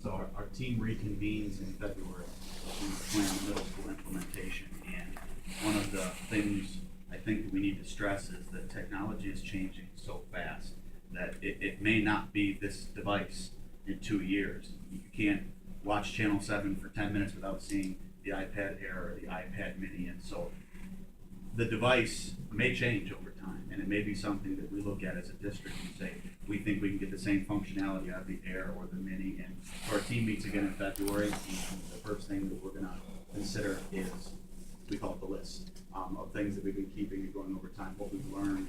So our team reconvenes in February to plan middle school implementation, and one of the things I think that we need to stress is that technology is changing so fast that it may not be this device in 2 years. You can't watch Channel 7 for 10 minutes without seeing the iPad Air or the iPad Mini, and so the device may change over time, and it may be something that we look at as a district and say, we think we can get the same functionality out of the Air or the Mini. And so our team meets again in February, and the first thing that we're gonna consider is, we call it the list of things that we've been keeping and going over time, what we've learned,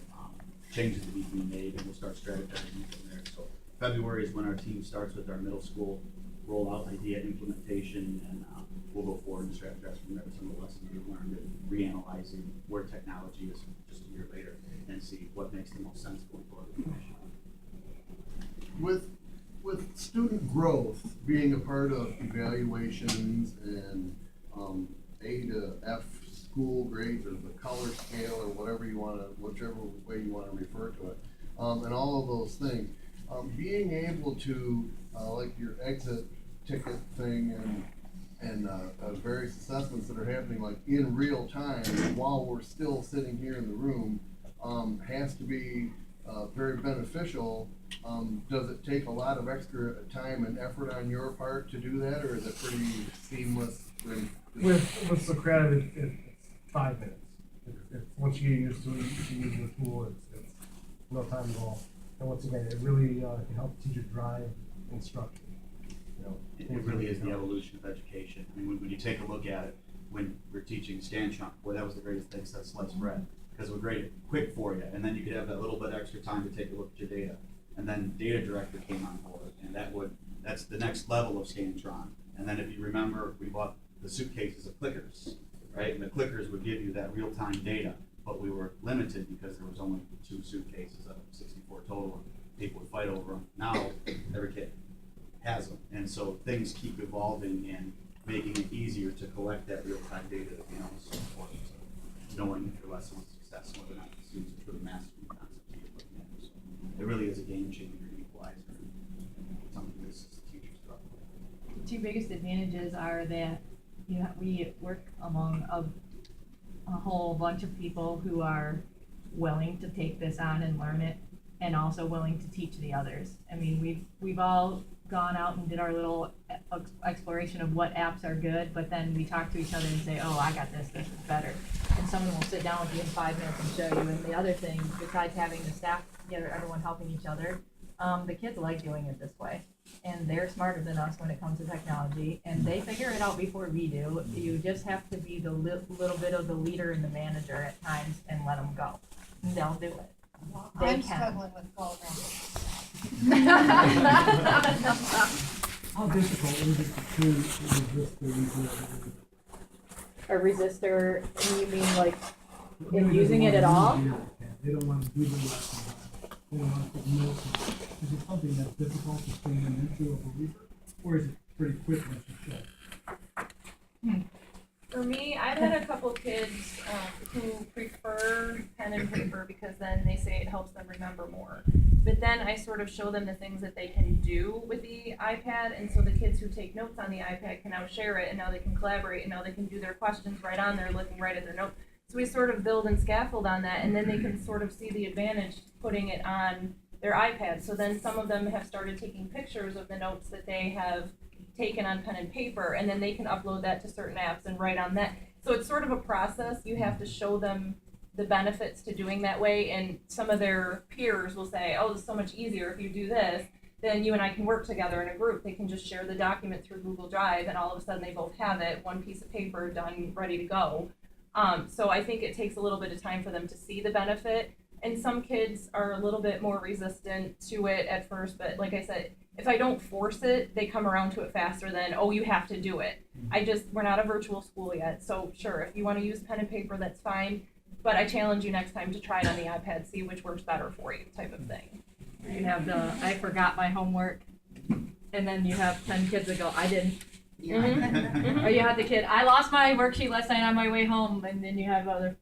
changes that need to be made, and we'll start strategizing from there. So February is when our team starts with our middle school rollout idea implementation, and we'll go forward and strategize from there with some of the lessons we've learned and reanalyzing where technology is just a year later and see what makes the most sense going forward. With student growth being a part of evaluations and A to F school grades or the color scale or whichever way you want to refer to it, and all of those things, being able to like your exit ticket thing and various assessments that are happening like in real time while we're still sitting here in the room has to be very beneficial. Does it take a lot of extra time and effort on your part to do that, or is it pretty seamless? With Socratic, it's 5 minutes. Once you get used to it, you use the tool, it's no time at all. And once again, it really can help teach you drive instruction. It really is the evolution of education. I mean, when you take a look at it, when we're teaching Scantron, boy, that was the greatest thing since sliced bread, because it would grade it quick for you, and then you could have that little bit extra time to take a look at your data. And then Data Director came on board, and that's the next level of Scantron. And then if you remember, we bought the suitcases of clickers, right? And the clickers would give you that real-time data, but we were limited because there was only 2 suitcases out of 64 total, and people would fight over them. Now, every kid has them, and so things keep evolving and making it easier to collect that real-time data that we know is so important. So knowing if your lesson was a success, whether or not the students are truly mastering the concept you're looking at. So it really is a game-changer and equalizer, and something this teachers struggle with. The 2 biggest advantages are that we work among a whole bunch of people who are willing to take this on and learn it, and also willing to teach the others. I mean, we've all gone out and did our little exploration of what apps are good, but then we talk to each other and say, oh, I got this is better. And someone will sit down with you in 5 minutes and show you. And the other thing, besides having the staff together, everyone helping each other, the kids like doing it this way. And they're smarter than us when it comes to technology, and they figure it out before we do. You just have to be the little bit of the leader and the manager at times and let them go. And they'll do it. I'm struggling with goal How difficult is it to resist the resist? A resistor, you mean like in using it at all? They don't want to do the lesson. They don't want to take notes. Is it something that's difficult to train them into a believer, or is it pretty quick once you show? For me, I've had a couple kids who prefer pen and paper because then they say it helps them remember more. But then I sort of show them the things that they can do with the iPad, and so the kids who take notes on the iPad can now share it, and now they can collaborate, and now they can do their questions right on there, looking right at their note. So we sort of build and scaffold on that, and then they can sort of see the advantage putting it on their iPad. So then some of them have started taking pictures of the notes that they have taken on pen and paper, and then they can upload that to certain apps and write on that. So it's sort of a process. You have to show them the benefits to doing that way, and some of their peers will say, oh, it's so much easier if you do this, then you and I can work together in a group. They can just share the document through Google Drive, and all of a sudden they both have it, one piece of paper done, ready to go. So I think it takes a little bit of time for them to see the benefit, and some kids are a little bit more resistant to it at first, but like I said, if I don't force it, they come around to it faster than, oh, you have to do it. We're not a virtual school yet, so sure, if you want to use pen and paper, that's fine, but I challenge you next time to try it on the iPad, see which works better for you type of thing. You have the, I forgot my homework, and then you have 10 kids that go, I didn't. Or you have the kid, I lost my worksheet last night on my way home, and then you have other,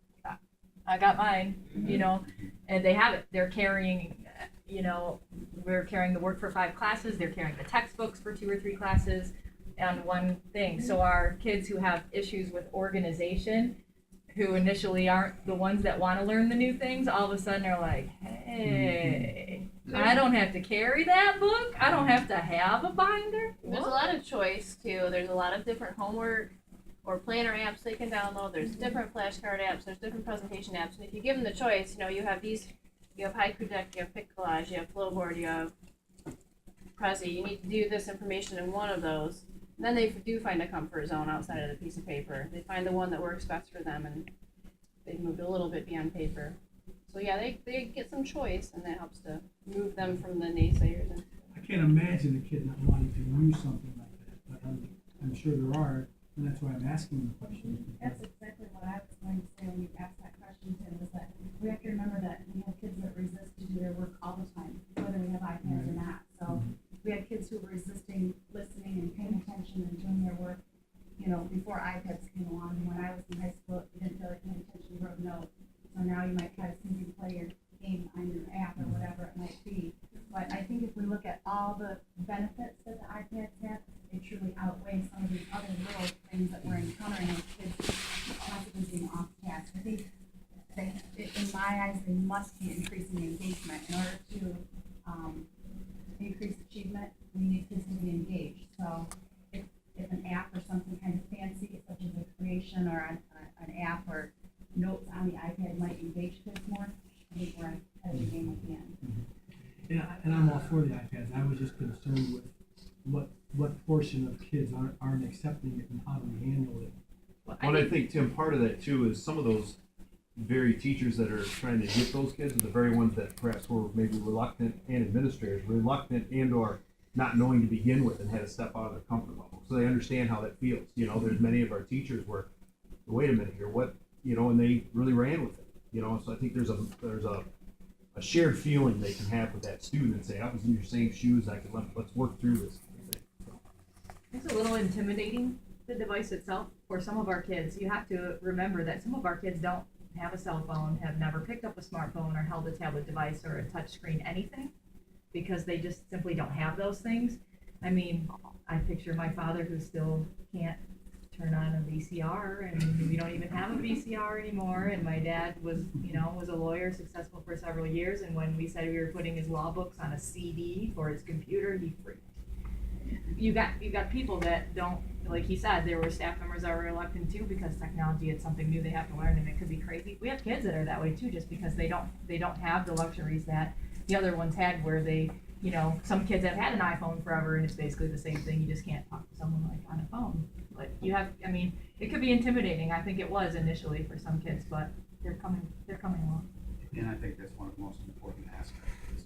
I got mine, you know, and they have it. They're carrying, you know, we're carrying the work for 5 classes, they're carrying the textbooks for 2 or 3 classes on one thing. So our kids who have issues with organization, who initially aren't the ones that want to learn the new things, all of a sudden are like, hey, I don't have to carry that book. I don't have to have a binder. There's a lot of choice too. There's a lot of different homework or planner apps they can download. There's different flashcard apps. There's different presentation apps. And if you give them the choice, you know, you have these, you have Haiku Deck, you have Pick Collage, you have Flowboard, you have Prezi. You need to do this information in one of those. And then they do find a comfort zone outside of the piece of paper. They find the one that works best for them, and they've moved a little bit beyond paper. So yeah, they get some choice, and that helps to move them from the naysayers. And I can't imagine a kid not wanting to use something like that, but I'm sure there are, and that's why I'm asking the question. That's exactly what I was going to say when you asked that question, Tim, is that we have to remember that we have kids that resist to do their work all the time, whether we have iPads or not. So we had kids who were resisting listening and paying attention and doing their work, you know, before iPads came along. And when I was in high school, you didn't feel like paying attention, you wrote notes. So now you might try to simply play your game on your app or whatever it might be. But I think if we look at all the benefits that the iPads have, they truly outweigh some of these other little things that we're encountering with kids possibly being off task. I think in my eyes, they must be increasing engagement in order to increase achievement. We need kids to be engaged. So if an app or something kind of fancy, such as a creation or an app or notes on the iPad might engage kids more, I think we're at the game again. Yeah, and I'm all for the iPads. I was just concerned with what portion of kids aren't accepting it and how do we handle it. Well, I think, Tim, part of that too is some of those very teachers that are trying to get those kids are the very ones that perhaps were maybe reluctant, and administrators reluctant and or not knowing to begin with and had to step out of their comfort level. So they understand how that feels. You know, there's many of our teachers where, wait a minute here, what, you know, and they really ran with it. You know, so I think there's a shared feeling they can have with that student and say, I was in your same shoes, let's work through this. It's a little intimidating, the device itself, for some of our kids. You have to remember that some of our kids don't have a cell phone, have never picked up a smartphone or held a tablet device or a touch screen, anything, because they just simply don't have those things. I mean, I picture my father who still can't turn on a VCR, and we don't even have a VCR anymore, and my dad was a lawyer, successful for several years, and when we said we were putting his law books on a CD for his computer, he freaked. You got people that don't, like he said, there were staff members that were reluctant too because technology is something new they have to learn, and it could be crazy. We have kids that are that way too, just because they don't have the luxuries that the other ones had, where they, you know, some kids have had an iPhone forever and it's basically the same thing. You just can't talk to someone like on a phone. But it could be intimidating. I think it was initially for some kids, but they're coming along. And I think that's one of the most important aspects is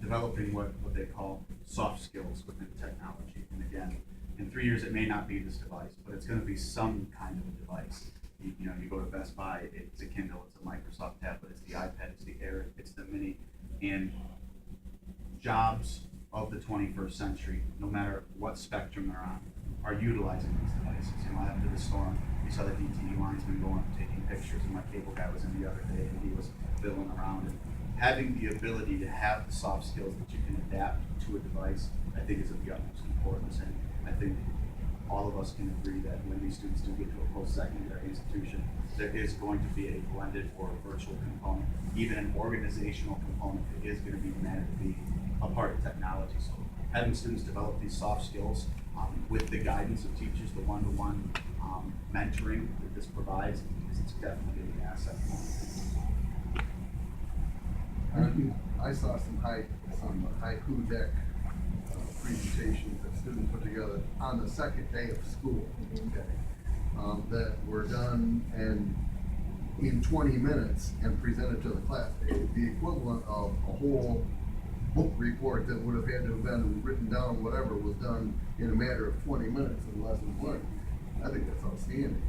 developing what they call soft skills within technology. And again, in 3 years it may not be this device, but it's going to be some kind of a device. You know, you go to Best Buy, it's a Kindle, it's a Microsoft tablet, it's the iPad, it's the Air, it's the Mini, and jobs of the 21st century, no matter what spectrum they're on, are utilizing these devices. You know, after the storm, we saw the DTE linesman going up taking pictures, and my cable guy was in the other day, and he was fiddling around. And having the ability to have the soft skills that you can adapt to a device, I think is of the utmost importance. And I think all of us can agree that when these students do get to a post-secondary institution, there is going to be a blended or a virtual component, even an organizational component that is going to be demanded to be a part of technology. So having students develop these soft skills with the guidance of teachers, the one-to-one mentoring that this provides, it's definitely an asset. I saw some haiku deck presentations that students put together on the second day of school, okay, that were done and in 20 minutes and presented to the class. The equivalent of a whole book report that would have had to have been written down, whatever, was done in a matter of 20 minutes in lessons learned. I think that's outstanding.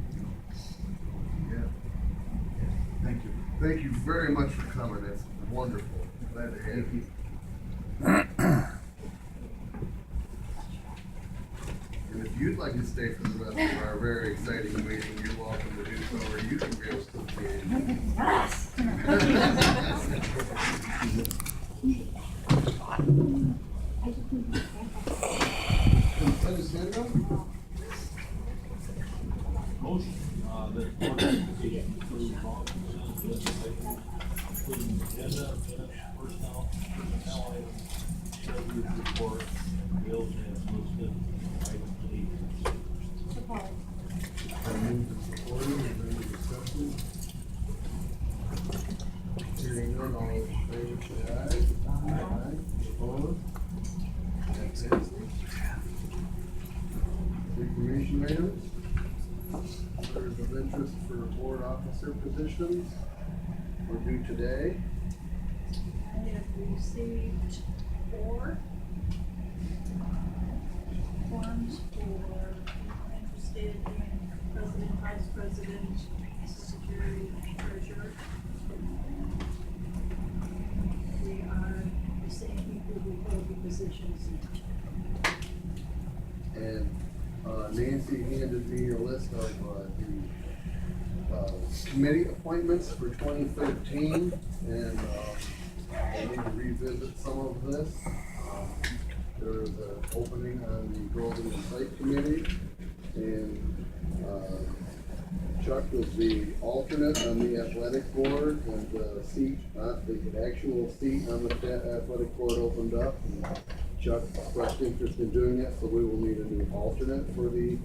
Yeah. Thank you. Thank you very much for coming. That's wonderful. Glad to have you. And if you'd like to stay for the rest of our very exciting meeting, you're welcome to do so, or you can grab some candy. Yes. Motion, that board application approve all legislation, including agenda, minutes, personnel items, treasurer's report, bills as listed, item D. Support. Moved and supported. Is there any discussion? Hearing none, all in favor say aye. Aye. Opposed? That passes. Information items. Letters of interest for board officer positions were due today. I have received 4 forms for people interested in president, vice president, secretary, treasurer. We are the same people who hold the positions now. And Nancy handed me a list of the committee appointments for 2013, and I need to revisit some of this. There is an opening on the Building and Site Committee, and Chuck was the alternate on the athletic board, and the seat, the actual seat on the athletic board opened up. And Chuck expressed interest in doing that, so we will need a new alternate for the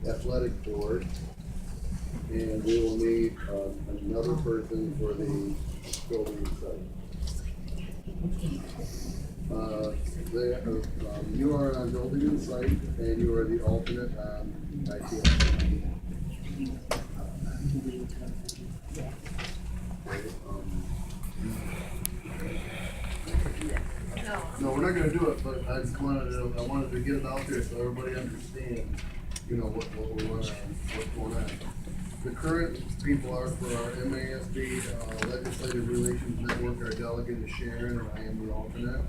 athletic board. And we will need another person for the building site. You are on building and site, and you are the alternate on ITS. No, we're not gonna do it, but I just wanted to get it out there so everybody understands, you know, what we want, what's going on. The current people are for our MASB Legislative Relations Network, our delegate is Sharon, and I am the alternate.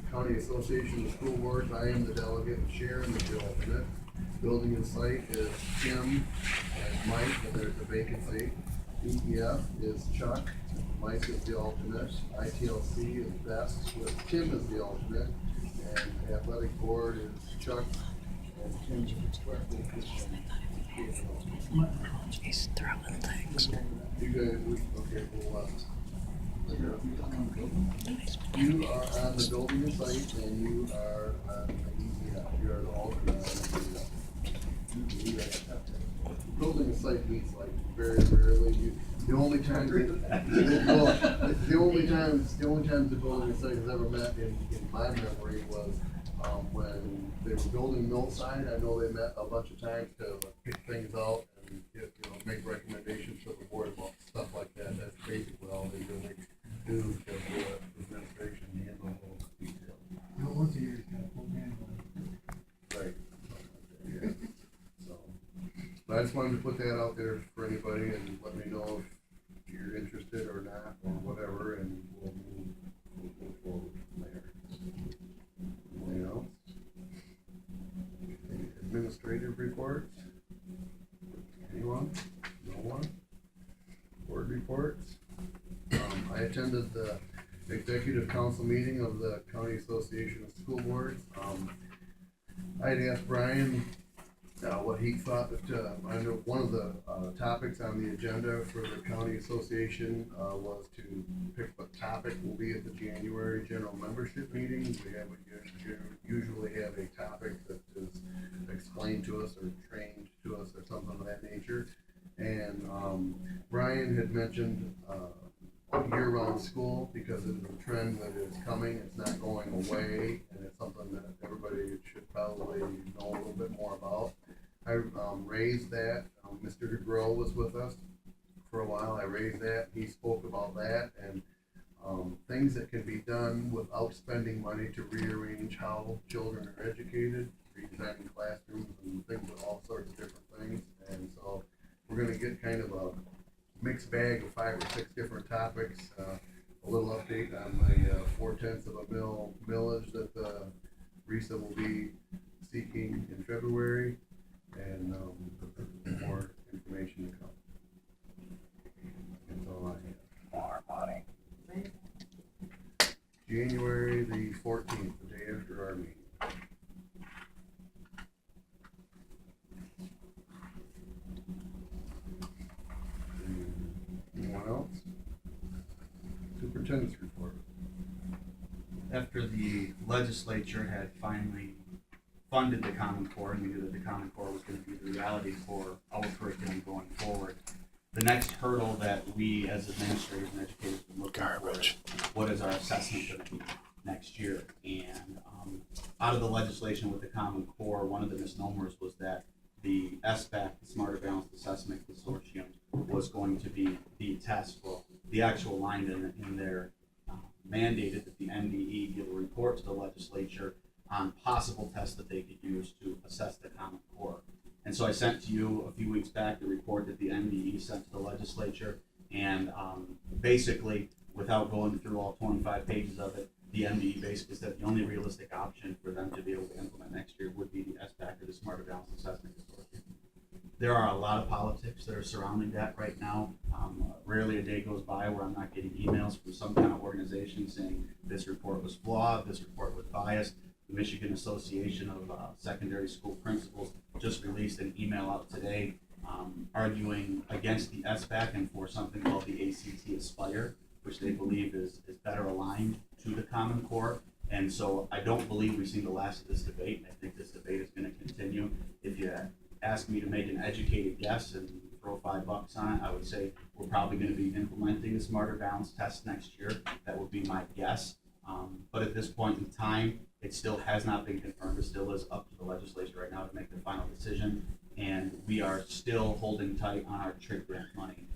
County Association of School Boards, I am the delegate, and Sharon is the alternate. Building and Site is Tim and Mike, and there's a vacancy. ETF is Chuck, Mike is the alternate. ITLC is Beth, with Tim is the alternate. And Athletic Board is Chuck and Tim is He's throwing things. You guys, okay, well, you are on the building and site, and you are on the ETF. You are the alternate on the ETF. Building and site meets like very rarely. The only times the only times the building and site has ever met in my memory was when they were building Millside. I know they met a bunch of times to pick things out and make recommendations to the board about stuff like that. That's basically all they really do because the administration handle those details. Once a year, you kind of pull in. Right. Yeah. So, but I just wanted to put that out there for anybody and let me know if you're interested or not or whatever, and we'll move forward from there. Anything else? Any administrative reports? Anyone? No one? Board reports? I attended the executive council meeting of the County Association of School Boards. I'd asked Brian what he thought that, I know one of the topics on the agenda for the county association was to pick what topic will be at the January general membership meeting. We usually have a topic that is explained to us or trained to us or something of that nature. And Brian had mentioned year-round school because it's a trend that is coming. It's not going away, and it's something that everybody should probably know a little bit more about. I raised that. Mr. DeGrow was with us for a while. I raised that. He spoke about that and things that can be done without spending money to rearrange how children are educated, redesigning classrooms and things with all sorts of different things. And so we're going to get kind of a mixed bag of 5 or 6 different topics. A little update on the 4/10 of a mil millage that RISA will be seeking in February, and more information to come. That's all I have. More money. January the 14th, the day after our meeting. Anyone else? Superintendent's report. After the legislature had finally funded the Common Core, and we knew that the Common Core was going to be the reality for our curriculum going forward, the next hurdle that we as administrators and educators were looking for is what is our assessment going to be next year. And out of the legislation with the Common Core, one of the misnomers was that the SBAC, the Smarter Balanced Assessment Consortium, was going to be the test. Well, the actual line in there mandated that the NDE give a report to the legislature on possible tests that they could use to assess the Common Core. And so I sent to you a few weeks back the report that the NDE sent to the legislature, and basically, without going through all 25 pages of it, the NDE basically said the only realistic option for them to be able to implement next year would be the SBAC, or the Smarter Balanced Assessment Consortium. There are a lot of politics that are surrounding that right now. Rarely a day goes by where I'm not getting emails from some kind of organization saying this report was flawed, this report was biased. The Michigan Association of Secondary School Principals just released an email out today arguing against the SBAC and for something called the ACT Aspire, which they believe is better aligned to the Common Core. And so I don't believe we've seen the last of this debate. I think this debate is going to continue. If you ask me to make an educated guess and throw $5 on it, I would say we're probably going to be implementing the Smarter Balance test next year. That would be my guess. But at this point in time, it still has not been confirmed. It still is up to the legislature right now to make the final decision. And we are still holding tight on our TRIG grant money.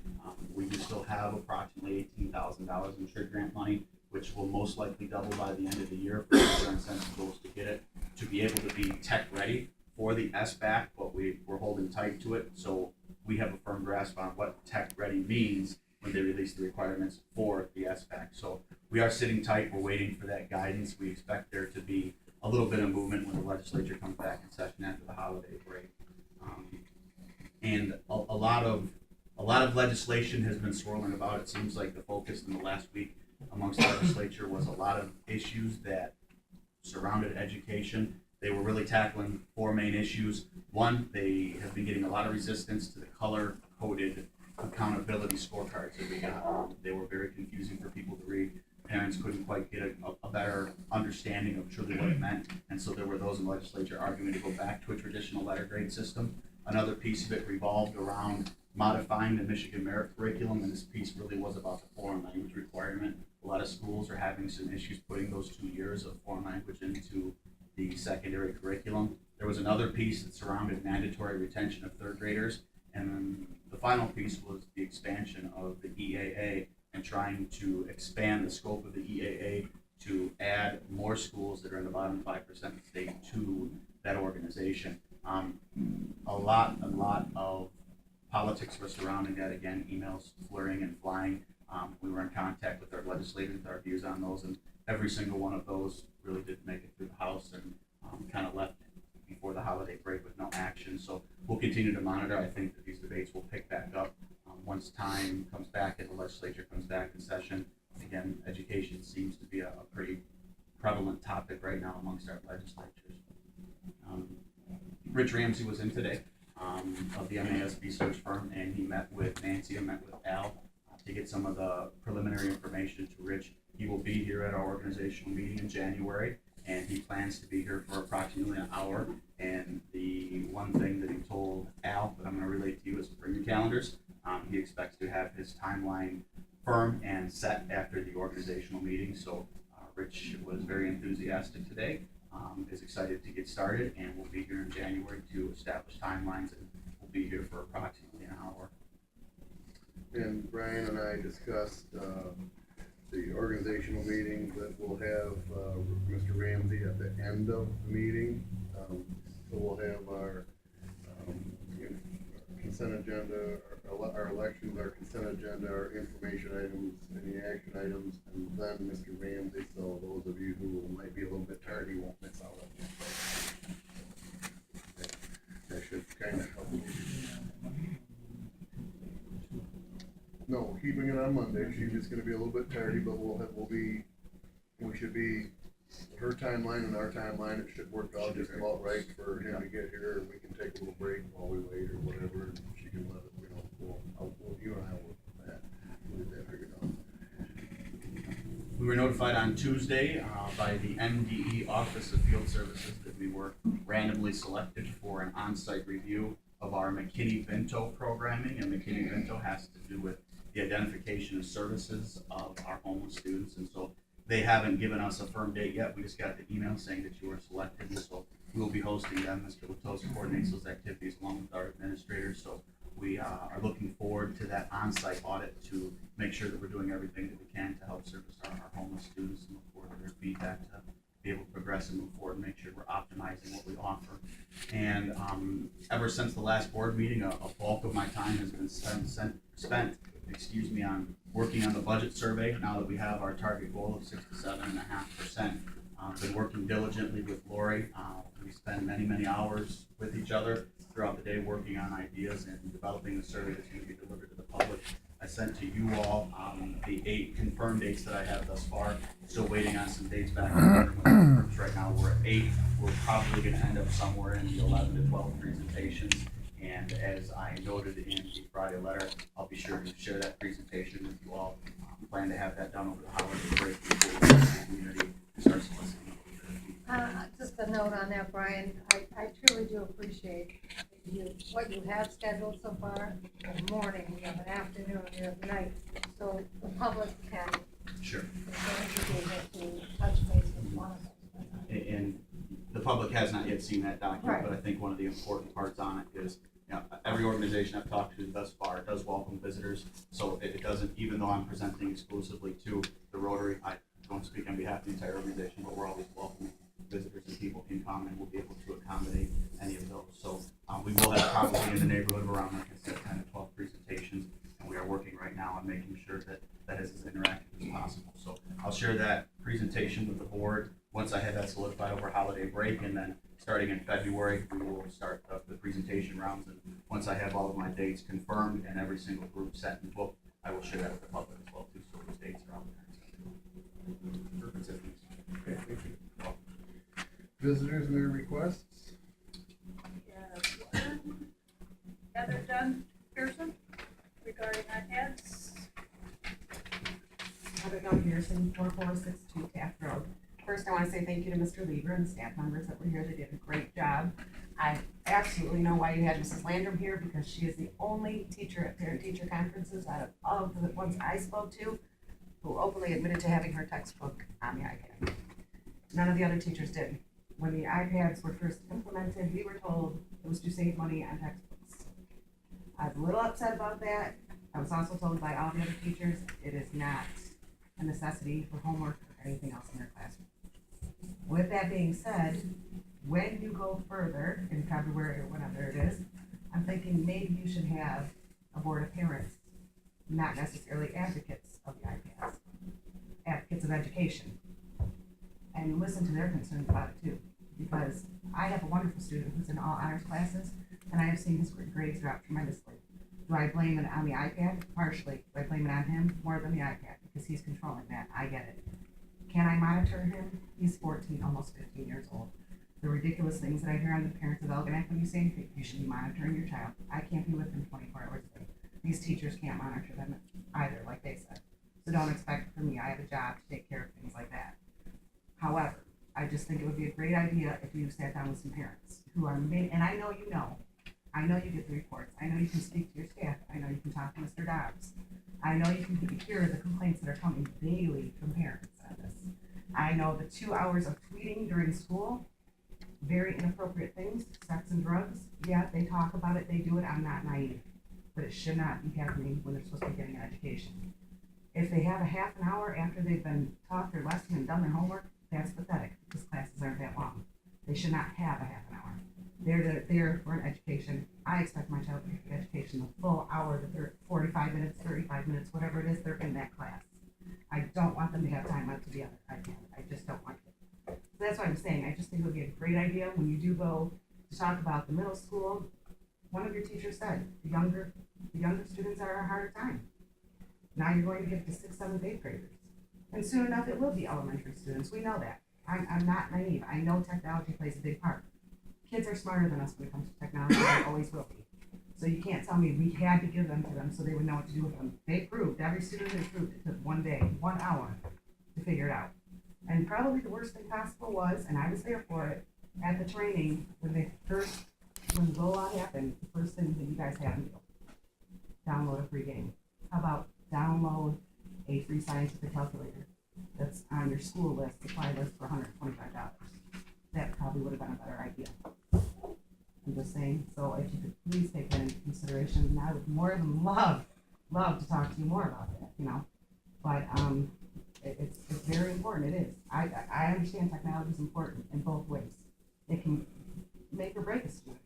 We do still have approximately $18,000 in TRIG grant money, which will most likely double by the end of the year for our incentive goals to get it, to be able to be tech ready for the SBAC, but we're holding tight to it. So we have a firm grasp on what tech ready means when they release the requirements for the SBAC. So we are sitting tight. We're waiting for that guidance. We expect there to be a little bit of movement when the legislature comes back in session after the holiday break. And a lot of legislation has been swirling about. It seems like the focus in the last week amongst the legislature was a lot of issues that surrounded education. They were really tackling 4 main issues. One, they have been getting a lot of resistance to the color-coded accountability scorecards that we got. They were very confusing for people to read. Parents couldn't quite get a better understanding of truly what it meant, and so there were those in the legislature arguing to go back to a traditional letter grade system. Another piece of it revolved around modifying the Michigan merit curriculum, and this piece really was about the foreign language requirement. A lot of schools are having some issues putting those 2 years of foreign language into the secondary curriculum. There was another piece that surrounded mandatory retention of 3rd graders, and then the final piece was the expansion of the EAA and trying to expand the scope of the EAA to add more schools that are in the bottom 5% of the state to that organization. A lot of politics were surrounding that. Again, emails flurrying and flying. We were in contact with our legislators, our views on those, and every single one of those really didn't make it through the House and kind of left before the holiday break with no action. So we'll continue to monitor. I think that these debates will pick back up once time comes back and the legislature comes back in session again, education seems to be a pretty prevalent topic right now amongst our legislatures. Rich Ramsey was in today of the MASB search firm, and he met with Nancy and met with Al to get some of the preliminary information to Rich. He will be here at our organizational meeting in January, and he plans to be here for approximately an hour. And the one thing that he told Al that I'm going to relate to you is bring your calendars. He expects to have his timeline firm and set after the organizational meeting. So Rich was very enthusiastic today, is excited to get started, and we'll be here in January to establish timelines, and we'll be here for approximately an hour. And Brian and I discussed the organizational meeting that we'll have Mr. Ramsey at the end of the meeting. So we'll have our consent agenda, our elections, our consent agenda, our information items, any action items, and then Mr. Ramsey. So those of you who might be a little bit tardy won't miss out on that. That should kind of help. No, keeping it on Monday. She's just going to be a little bit tardy, but we should be her timeline and our timeline. It should work out just about right for him to get here. We can take a little break while we wait or whatever. And she can let it. You and I will work that. We'll get that figured out. We were notified on Tuesday by the NDE Office of Field Services that we were randomly selected for an on-site review of our McKinney-Vento programming, and McKinney-Vento has to do with the identification of services of our homeless students, and so they haven't given us a firm date yet. We just got the email saying that you were selected, and so we will be hosting them. Mr. Latosa coordinates those activities along with our administrators, so we are looking forward to that on-site audit to make sure that we're doing everything that we can to help service our homeless students, and look forward to their feedback to be able to progress and move forward and make sure we're optimizing what we offer. And ever since the last board meeting, a bulk of my time has been spent on working on the budget survey. Now that we have our target goal of 6 to 7.5%, been working diligently with Lori. We spend many hours with each other throughout the day working on ideas and developing the survey that's going to be delivered to the public. I sent to you all the 8 confirmed dates that I have thus far. Still waiting on some dates back in the groups. Right now we're at 8. We're probably going to end up somewhere in the 11 to 12 presentations. And as I noted in the Friday letter, I'll be sure to share that presentation with you all. Plan to have that done over the holiday break before we get to the community and start soliciting. Just a note on that, Brian. I truly do appreciate what you have scheduled so far. You have morning, you have an afternoon, you have night, so the public can. Sure. To touch base with one of them. And the public has not yet seen that document, Right. but I think one of the important parts on it is, every organization I've talked to thus far does welcome visitors. So it doesn't, even though I'm presenting exclusively to the Rotary, I don't speak on behalf of the entire organization, but we're always welcoming visitors and people can come, and we'll be able to accommodate any of those. So we will have probably in the neighborhood of around, like I said, 10 to 12 presentations, and we are working right now on making sure that that is as interactive as possible. So I'll share that presentation with the board once I have that solidified over holiday break, and then starting in February, we will start the presentation rounds. And once I have all of my dates confirmed and every single group set and booked, I will share that with the public as well too, so those dates are out there. Okay, thank you. Visitors and their requests? Heather Dunn Pearson regarding iPads. Heather Dunn Pearson, 4462 Taft Road. First, I want to say thank you to Mr. Lieber and the staff members that were here. They did a great job. I absolutely know why you had Mrs. Landrum here, because she is the only teacher at parent teacher conferences out of all of the ones I spoke to who openly admitted to having her textbook on the iPad. None of the other teachers did. When the iPads were first implemented, we were told it was to save money on textbooks. I was a little upset about that. I was also told by all the other teachers it is not a necessity for homework or anything else in their classroom. With that being said, when you go further in February or whenever it is, I'm thinking maybe you should have a board of parents, not necessarily advocates of the iPads, advocates of education, and listen to their concerns about it too. Because I have a wonderful student who's in all honors classes, and I have seen his grades drop tremendously. Do I blame it on the iPad? Partially. Do I blame it on him? More than the iPad. because he's controlling that. I get it. Can I monitor him? He's 14, almost 15 years old. The ridiculous things that I hear on the parents of Algonac when you say you should be monitoring your child. I can't be with them 24 hours a day. These teachers can't monitor them either, like they said. So don't expect from me. I have a job to take care of things like that. However, I just think it would be a great idea if you sat down with some parents who are, and I know you know. I know you get the reports. I know you can speak to your staff. I know you can talk to Mr. Dobbs. I know you can hear the complaints that are coming daily from parents on this. I know the 2 hours of tweeting during school, very inappropriate things, sex and drugs. Yeah, they talk about it, they do it. I'm not naive. But it should not be happening when they're supposed to be getting an education. If they have a half an hour after they've been taught their lesson and done their homework, that's pathetic because classes aren't that long. They should not have a half an hour. They're there for an education. I expect my child to get an education the full hour, the 45 minutes, 35 minutes, whatever it is, they're in that class. I don't want them to have time out to the other. I just don't want it. So that's what I'm saying. I just think it would be a great idea when you do go to talk about the middle school. One of your teachers said the younger students are a harder time. Now you're going to get to 6th, 7th, 8th graders. And soon enough it will be elementary students. We know that. I'm not naive. I know technology plays a big part. Kids are smarter than us when it comes to technology. They always will be. So you can't tell me we had to give them to them so they would know what to do with them. They proved, every student has proved it took 1 day, 1 hour to figure it out. And probably the worst thing possible was, and I was there for it, at the training, when the rollout happened, the first thing that you guys had to do, download a free game. How about download a free scientific calculator that's on your school list, supply list for $125. That probably would have been a better idea. I'm just saying, so if you could please take that into consideration, and I would more than love to talk to you more about that, you know. But it's very important, it is. I understand technology is important in both ways. It can make or break a student.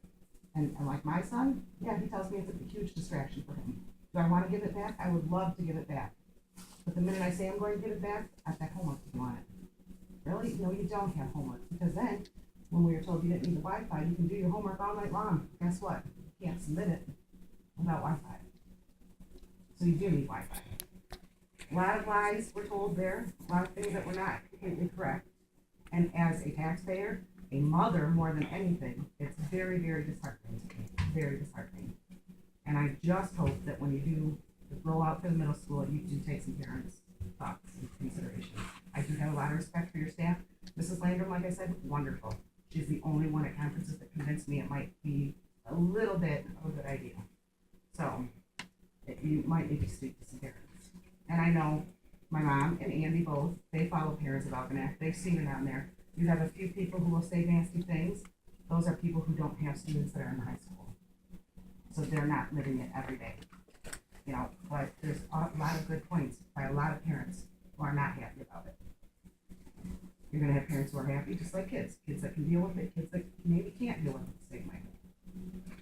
And like my son, yeah, he tells me it's a huge distraction for him. Do I want to give it back? I would love to give it back. But the minute I say I'm going to give it back, I've got homework to do on it. Really? No, you don't have homework. Because then, when we were told you didn't need the Wi-Fi, you can do your homework all night long. Guess what? You can't submit it without Wi-Fi. So you do need Wi-Fi. A lot of lies were told there, a lot of things that were not completely correct. And as a taxpayer, a mother more than anything, it's very, very disheartening to me. Very disheartening. And I just hope that when you do roll out for the middle school, you do take some parents' thoughts into consideration. I do have a lot of respect for your staff. Mrs. Landrum, like I said, wonderful. She's the only one at conferences that convinced me it might be a little bit of a good idea. So, you might need to speak to some parents. And I know my mom and Andy both, they follow Parents of Algonac. They've seen it on there. You have a few people who will say nasty things. Those are people who don't have students that are in high school. So they're not living it every day. You know, but there's a lot of good points by a lot of parents who are not happy about it. You're gonna have parents who are happy, just like kids. Kids that can deal with it, kids that maybe can't deal with it the same way.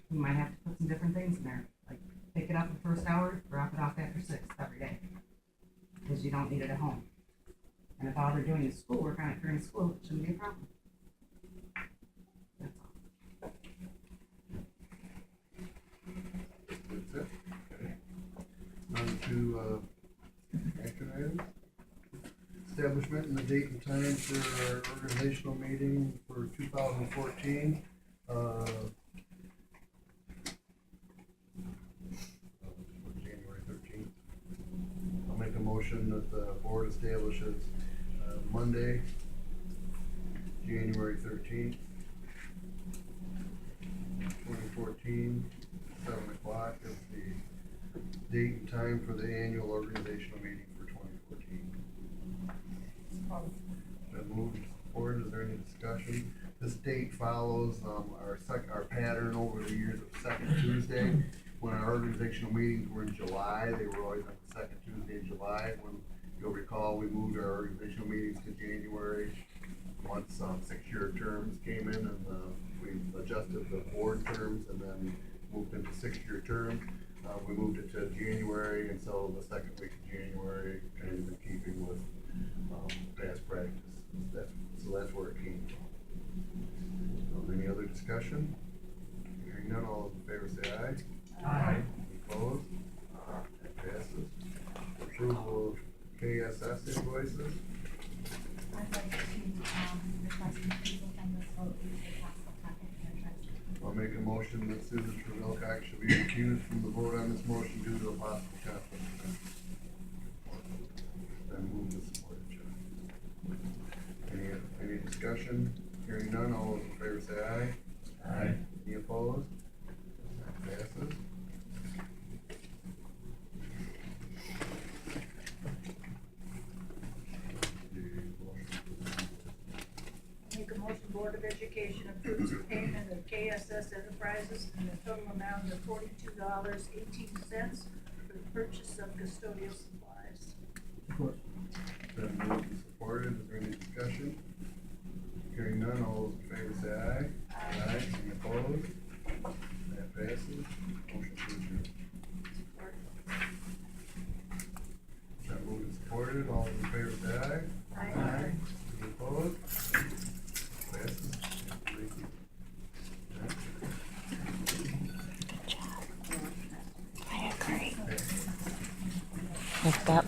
We might have to put some different things in there, like pick it up the first hour, drop it off after 6 every day. Because you don't need it at home. And if all they're doing is schoolwork on it during school, it shouldn't be a problem. That's all. That's it. Okay. On to action items. Establishment and the date and time for our organizational meeting for 2014. January 13th. I'll make a motion that the board establishes Monday, January 13th, 2014, 7 o'clock is the date and time for the annual organizational meeting for 2014. Been moved forward. Is there any discussion? This date follows our pattern over the years of second Tuesday. When our organizational meetings were in July, they were always on the second Tuesday in July. When you'll recall, we moved our organizational meetings to January once 6-year terms came in, and we adjusted the board terms and then moved into 6-year terms. We moved it to January, and so the second week of January, kind of in keeping with past practice. So that's where it came from. Any other discussion? Hearing none, all those in favor say aye. Aye. Opposed? That passes. Approval of KS invoices. I'd like to, request approval from this vote due to the possible conflict of interest. I'll make a motion that Susan Trevelcock should be recused from the vote on this motion due to a possible conflict of interest. Then move to support, John. Any discussion? Hearing none, all those in favor say aye. Aye. Any opposed? That passes. Make a motion, Board of Education approves the payment of KSS Enterprises in a total amount of $42.18 for the purchase of custodial supplies. Support. Then moved and supported, is there any discussion? Hearing none, all those in favor say aye. Aye. Any opposed? That passes. Motion to adjourn. Then moved and supported, all those in favor say aye. Aye. Any opposed? Passes. Thank you. I agree. Like that.